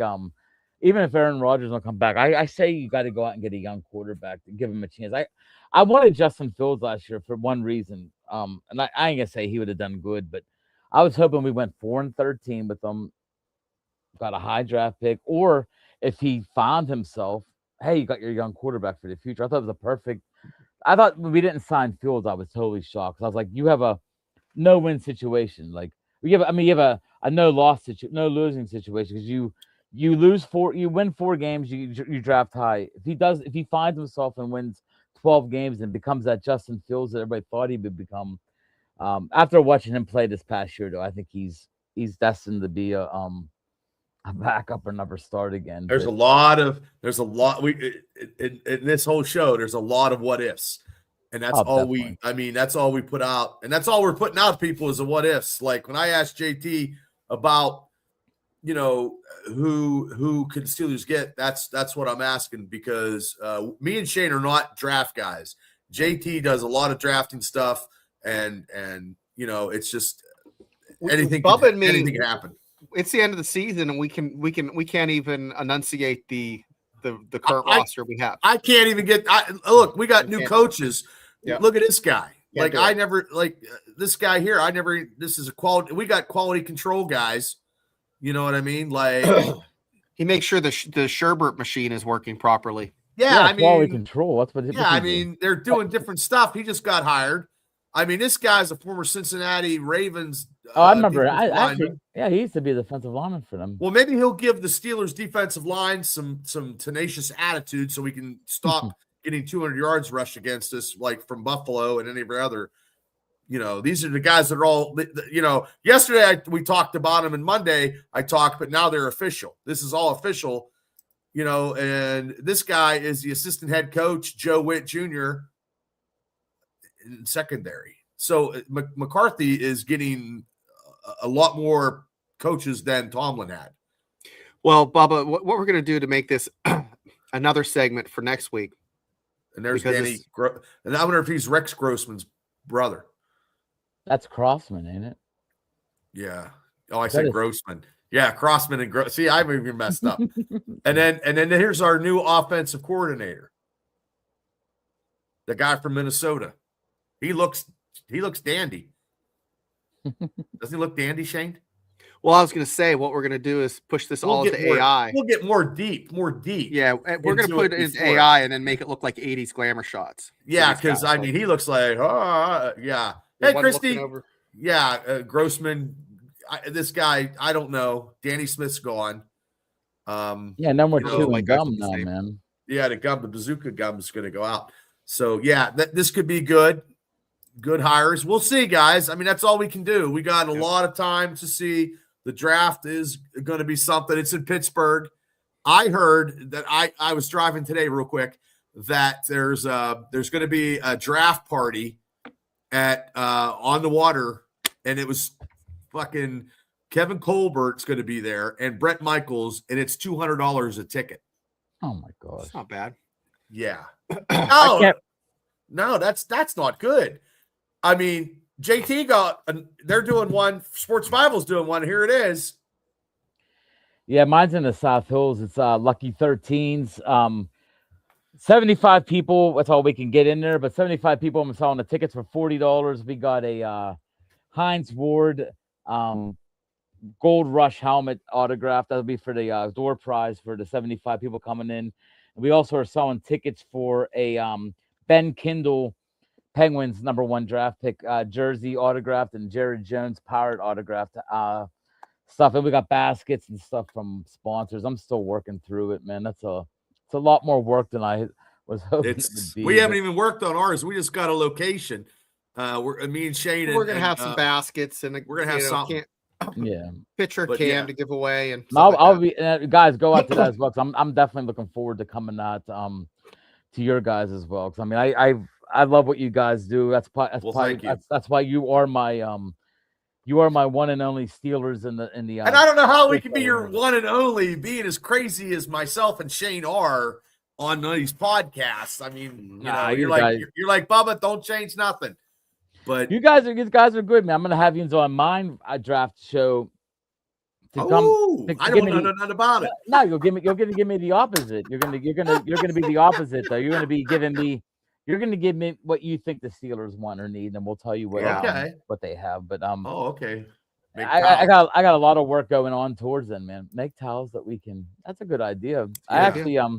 even if Aaron Rodgers will come back, I say you got to go out and get a young quarterback to give him a chance. I wanted Justin Fields last year for one reason. And I ain't gonna say he would have done good, but I was hoping we went 4-13 with him, got a high draft pick, or if he found himself, hey, you got your young quarterback for the future. I thought it was a perfect. I thought when we didn't sign Fields, I was totally shocked. I was like, you have a no-win situation. Like you have a no losing situation because you win 4 games, you draft high. If he finds himself and wins 12 games and becomes that Justin Fields that everybody thought he would become, after watching him play this past year, though, I think he's destined to be a backup or never start again.
There's a lot in this whole show. There's a lot of what ifs, and that's that's all we put out, and that's all we're putting out to people is the what ifs. Like when I asked JT about, who could Steelers get, that's what I'm asking, because me and Shane are not draft guys. JT does a lot of drafting stuff, and it's just anything can happen.
It's the end of the season, and we can't even enunciate the current roster we have.
I can't even get. Look, we got new coaches. Yeah. Look at this guy. This guy here. This is a quality. We got quality control guys. You know what I mean? Like
he makes sure the Sherbert machine is working properly.
Yeah,
quality control. That's what.
They're doing different stuff. He just got hired. This guy's a former Cincinnati Ravens.
I remember. He used to be a defensive lineman for them.
Well, maybe he'll give the Steelers defensive line some tenacious attitude so we can stop getting 200 yards rushed against us, like from Buffalo and any of our other. These are the guys that are all. Yesterday we talked about them, and Monday I talked, but now they're official. This is all official. And this guy is the assistant head coach, Joe Witt Jr. in secondary. So McCarthy is getting a lot more coaches than Tomlin had.
Well, Bubba, what we're going to do to make this another segment for next week.
And there's Danny. And I wonder if he's Rex Grossman's brother.
That's Crossman, ain't it?
Yeah. Oh, I said Grossman. Yeah, Crossman and see, I even messed up. and then here's our new offensive coordinator, the guy from Minnesota. He looks dandy. Doesn't he look dandy, Shane?
Well, I was going to say what we're going to do is push this all into AI.
We'll get more deep. Yeah,
we're going to put it into AI and then make it look like 80s glamour shots.
Yeah, because I mean, he looks like yeah. Hey, Christy. Yeah, Grossman. This guy, I don't know. Danny Smith's gone.
Yeah, number 2 like gum now, man.
Yeah, the bazooka gum is going to go out. So yeah, this could be good. Good hires. We'll see, guys. I mean, that's all we can do. We got a lot of time to see. The draft is going to be something. It's in Pittsburgh. I heard that I was driving today real quick that there's going to be a draft party at on the water, and it was fucking Kevin Colbert's going to be there and Brett Michaels, and it's $200 a ticket.
Oh my god,
that's not bad.
Yeah. No, that's not good. I mean, JT they're doing one. Sports Bibles doing one. Here it is.
Yeah, mine's in the South Hills. It's Lucky 13s. 75 people. That's all we can get in there. But 75 people. I'm selling the tickets for $40. We got a Heinz Ward Gold Rush helmet autograph. That'll be for the door prize for the 75 people coming in. And we also are selling tickets for a Ben Kindle Penguins #1 draft pick jersey autographed and Jared Jones Pirate autographed stuff. And we got baskets and stuff from sponsors. I'm still working through it, man. It's a lot more work than I was hoping it would be.
We haven't even worked on ours. We just got a location. Me and Shane.
We're gonna have some baskets and
we're gonna have something.
Pitcher cam to give away and
I'll be guys go out to that as well. I'm definitely looking forward to coming out to your guys as well. Because I mean I love what you guys do. That's why you are my one and only Steelers in the. And
I don't know how we can be your one and only, being as crazy as myself and Shane are on these podcasts. I mean, you're like Bubba, don't change nothing. But
you guys are good, man. I'm gonna have you on mine draft show.
I don't know nothing about it.
No, you're gonna give me the opposite. You're gonna be the opposite though. You're gonna give me what you think the Steelers want or need, and we'll tell you what they have. But
okay.
I got a lot of work going on towards them, man. Make towels that we can. That's a good idea. I actually if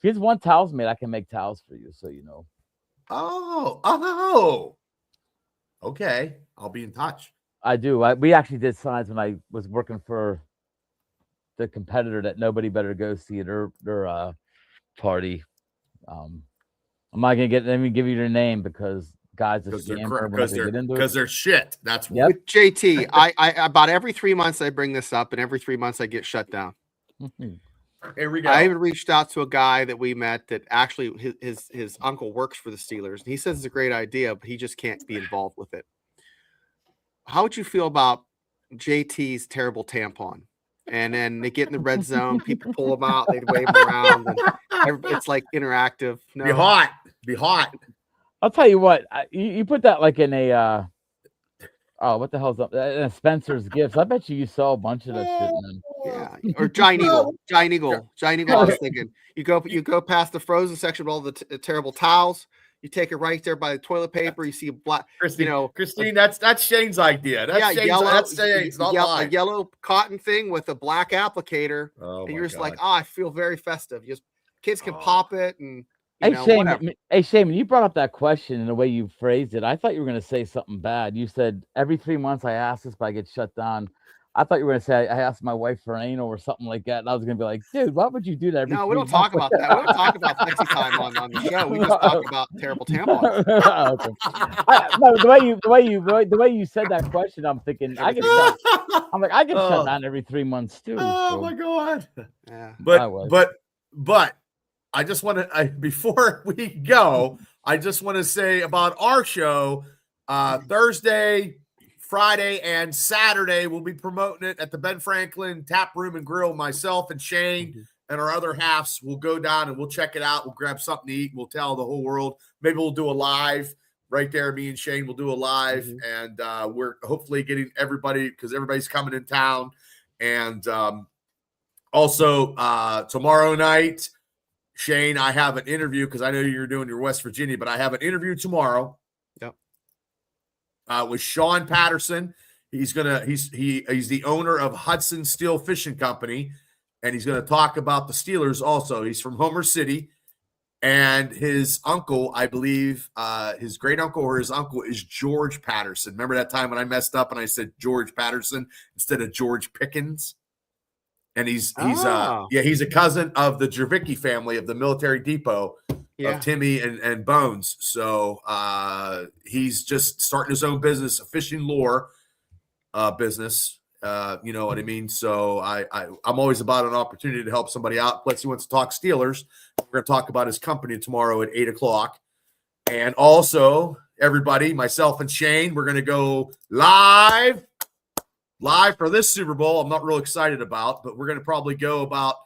you just want towels made, I can make towels for you, so you know.
Oh. Okay, I'll be in touch.
I do. We actually did signs when I was working for the competitor that nobody better go see at their party. I'm not gonna let me give you their name because guys are
because they're shit. That's
what. With JT. I about every 3 months I bring this up, and every 3 months I get shut down.
Here we go.
I even reached out to a guy that we met that actually his uncle works for the Steelers. And he says it's a great idea, but he just can't be involved with it. How would you feel about JT's terrible tampon? And then they get in the red zone, people pull them out, they wave them around, and it's like interactive. No.
Be hot.
I'll tell you what, you put that like in a what the hell's up? Spencer's Gifts. I bet you saw a bunch of that shit, man.
Yeah, or Giant Eagle. I was thinking you go past the frozen section with all the terrible towels. You take it right there by the toilet paper. You see a black,
Christine. That's Shane's idea. That's Shane's, not mine.
A yellow cotton thing with a black applicator,
and
you're just like, I feel very festive. Kids can pop it and.
Hey, Shane, when you brought up that question and the way you phrased it, I thought you were going to say something bad. You said every 3 months I ask this, but I get shut down. I thought you were going to say I asked my wife for anal or something like that. And I was going to be like, dude, why would you do that?
No, we don't talk about that. We don't talk about sexy time on the show. We just talk about terrible tampons.
The way you said that question, I'm thinking I get shut down every 3 months too.
My God.
Yeah.
But I just want to, before we go, I just want to say about our show, Thursday, Friday and Saturday. We'll be promoting it at the Ben Franklin Tap Room and Grill. Myself and Shane and our other halves will go down and we'll check it out. We'll grab something to eat. We'll tell the whole world. Maybe we'll do a live right there. Me and Shane will do a live, and we're hopefully getting everybody, because everybody's coming in town. And also tomorrow night, Shane, I have an interview, because I know you're doing your West Virginia, but I have an interview tomorrow.
Yep.
With Sean Patterson. He's the owner of Hudson Steel Fishing Company, and he's going to talk about the Steelers also. He's from Homer City, and his uncle, I believe, his great uncle or his uncle is George Patterson. Remember that time when I messed up and I said George Patterson instead of George Pickens? And he's a cousin of the Jervicki family of the Military Depot of Timmy and Bones. So he's just starting his own business, a fishing lure business. You know what I mean? So I'm always about an opportunity to help somebody out. Plus, he wants to talk Steelers. We're going to talk about his company tomorrow at 8:00. And also, everybody, myself and Shane, we're going to go live for this Super Bowl. I'm not real excited about, but we're going to probably go about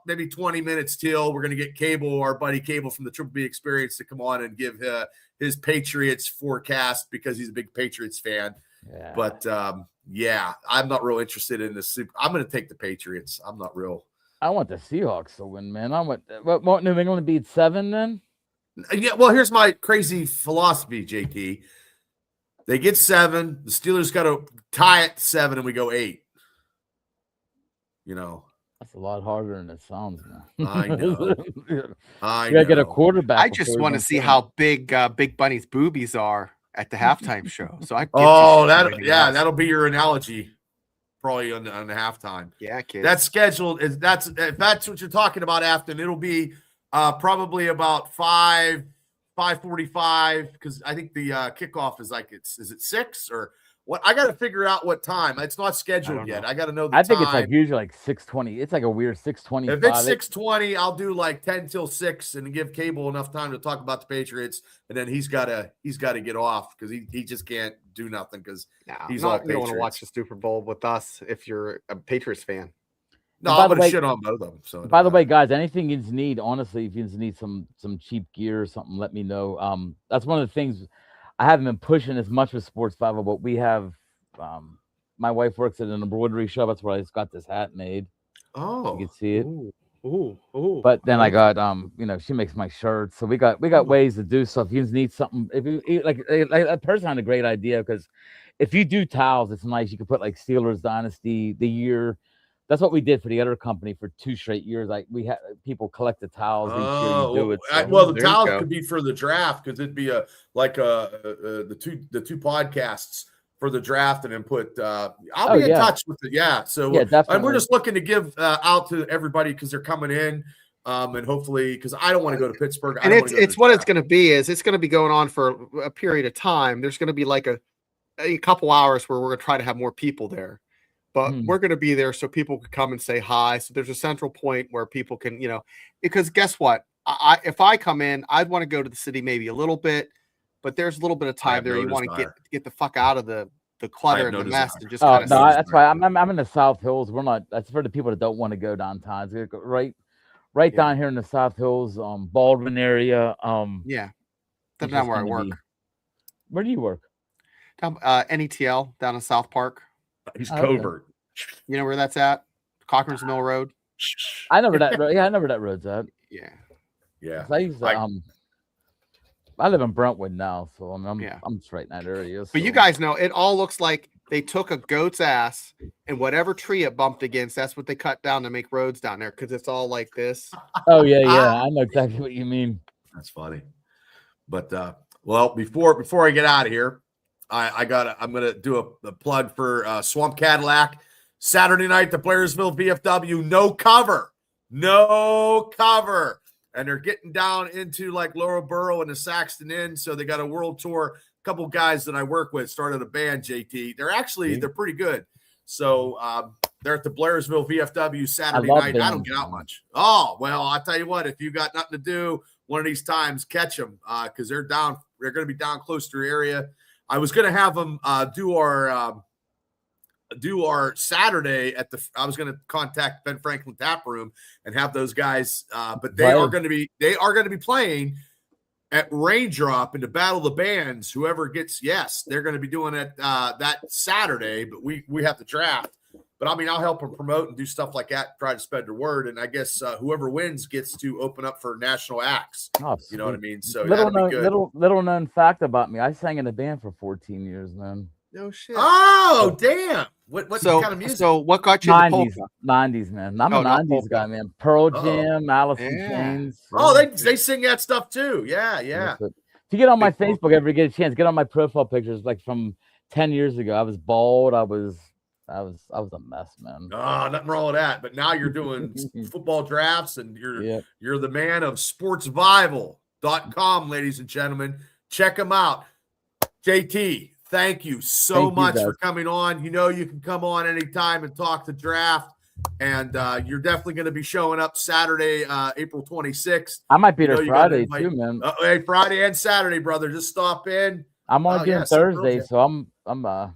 maybe 20 minutes till. We're going to get our buddy Cable from the Triple B Experience to come on and give his Patriots forecast, because he's a big Patriots fan.
Yeah.
But I'm not real interested in this. I'm going to take the Patriots. I'm not real.
I want the Seahawks to win, man. Won't New England beat 7 then?
Yeah, well, here's my crazy philosophy, JT. They get 7. The Steelers got to tie it 7, and we go 8. You know.
That's a lot harder than it sounds, man.
I know.
You gotta get a quarterback.
I just want to see how big Big Bunny's boobies are at the halftime show. So
that'll be your analogy, probably on the halftime.
Yeah, kid.
That's scheduled. If that's what you're talking about, Afton, it'll be probably about 5:45, because I think the kickoff is is it 6 or what? I got to figure out what time. It's not scheduled yet. I got to know the time.
I think it's like usually like 6:20. It's like a weird 6:20.
If it's 6:20, I'll do like 10 till 6 and give Cable enough time to talk about the Patriots, and then he's got to get off, because he just can't do nothing, because he's all Patriots.
You don't want to watch the Super Bowl with us if you're a Patriots fan.
No, I'm going to shit on both of them. So
by the way, guys, anything you need, honestly, if you need some cheap gear or something, let me know. That's one of the things. I haven't been pushing as much with Sports 50, but we have. My wife works at an embroidery shop. That's where I just got this hat made.
Oh,
you can see it.
Ooh.
But then I got she makes my shirts, so we got ways to do stuff. If you need something, if you like that person had a great idea, because if you do towels, it's nice. You can put like Steelers Dynasty the year. That's what we did for the other company for 2 straight years. Like we had people collect the towels each year. You do it. So.
Well, the towels could be for the draft, because it'd be the two podcasts for the draft, and then put. I'll be in touch with it. Yeah. So
definitely.
And we're just looking to give out to everybody, because they're coming in, and hopefully, because I don't want to go to Pittsburgh.
And it's what it's going to be. It's going to be going on for a period of time. There's going to be like a couple hours where we're going to try to have more people there. But we're going to be there so people can come and say hi. So there's a central point where people can, because guess what? If I come in, I'd want to go to the city maybe a little bit, but there's a little bit of time there. You want to get the fuck out of the clutter and the mess. And just
that's why I'm in the South Hills. That's for the people that don't want to go downtown. It's right down here in the South Hills, Baldwin area.
That's not where I work.
Where do you work?
NETL down in South Park.
He's covert.
You know where that's at? Cochran's Mill Road.
I know where that. I know where that road's at.
Yeah.
I used to, I live in Brentwood now, so I'm just right in that area. So.
But you guys know, it all looks like they took a goat's ass and whatever tree it bumped against, that's what they cut down to make roads down there, because it's all like this.
Oh yeah, I know exactly what you mean.
That's funny. But well, before I get out of here, I'm gonna do a plug for Swamp Cadillac. Saturday night, the Blairsville VFW, no cover. And they're getting down into like Laurel Borough and the Saxton Inn. So they got a world tour. A couple guys that I work with started a band, JT. They're pretty good. So they're at the Blairsville VFW Saturday night. I don't get out much. Oh, well, I'll tell you what, if you got nothing to do one of these times, catch them, because they're down. They're going to be down close to your area. I was going to have them do our Saturday at the. I was going to contact Ben Franklin Tap Room and have those guys, but they are going to be playing at Raindrop in the Battle of the Bands. Whoever gets they're going to be doing it that Saturday. But we have the draft. But I mean, I'll help them promote and do stuff like that, try to spread the word. And I guess whoever wins gets to open up for national acts.
Oh,
you know what I mean? So
little known fact about me: I sang in a band for 14 years, man.
No shit.
Oh, damn! What kind of music?
So what got you in the
90s,
polka?
90s, man. I'm a
not
90s
polka.
guy, man. Pearl Jam, Alice in
Yeah.
Chains.
Oh, they sing that stuff too. Yeah.
If you get on my
Big
Facebook, ever get a chance, get on my profile pictures, like from 10 years ago. I was bald. I was a mess, man.
Oh, nothing wrong with that. But now you're doing football drafts, and you're the man of sportsvival.com, ladies and gentlemen. Check them out. JT, thank you so much for coming on. You know you can come on anytime and talk the draft. And you're definitely going to be showing up Saturday, April 26th.
I might be there Friday too, man.
Hey, Friday and Saturday, brother. Just stop in.
I'm only doing Thursday, so I'm I'm done.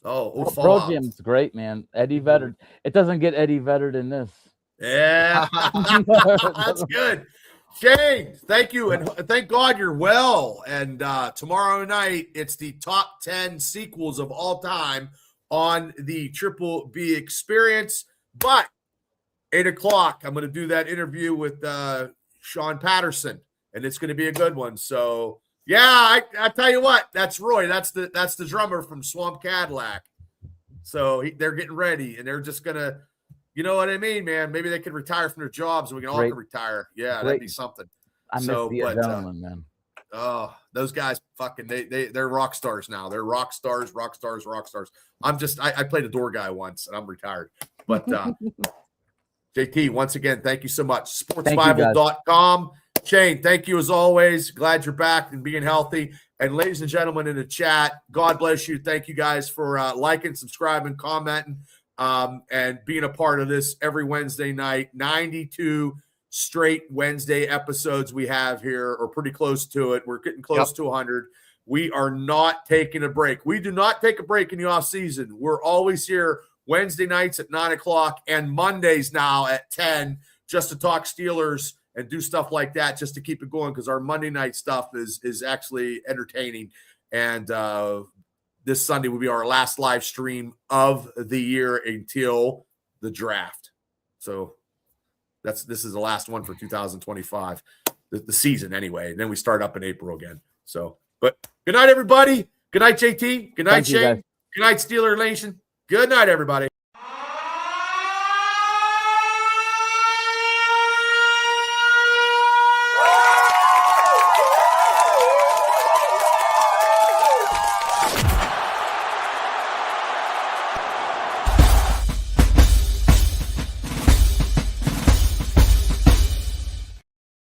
Oh,
Pearl Jam's great, man. Eddie Vedder. It doesn't get Eddie Vedder in this.
Yeah, that's good. Shane, thank you, and thank God you're well. And tomorrow night, it's the top 10 sequels of all time on the Triple B Experience. But 8 o'clock, I'm going to do that interview with Sean Patterson, and it's going to be a good one. So, yeah, I tell you what, that's Roy. That's the drummer from Swamp Cadillac. So they're getting ready, and they're just going to, you know what I mean, man? Maybe they could retire from their jobs, and we can all retire. Yeah, that'd be something.
I miss the adrenaline, man.
Oh, those guys fucking they're rock stars now. They're rock stars. I'm just I played a door guy once and I'm retired. But JT, once again, thank you so much. Sportsbible.com. Shane, thank you as always. Glad you're back and being healthy. And ladies and gentlemen in the chat, God bless you. Thank you guys for liking, subscribing, commenting, and being a part of this every Wednesday night. 92 straight Wednesday episodes we have here, or pretty close to it. We're getting close to 100. We are not taking a break. We do not take a break in the off season. We're always here Wednesday nights at 9 o'clock and Mondays now at 10, just to talk Steelers and do stuff like that, just to keep it going, because our Monday night stuff is actually entertaining. And this Sunday will be our last live stream of the year until the draft. So this is the last one for 2025, the season anyway. And then we start up in April again. So, but good night, everybody. Good night, JT. Good night, Shane. Good night, Steeler Nation. Good night, everybody.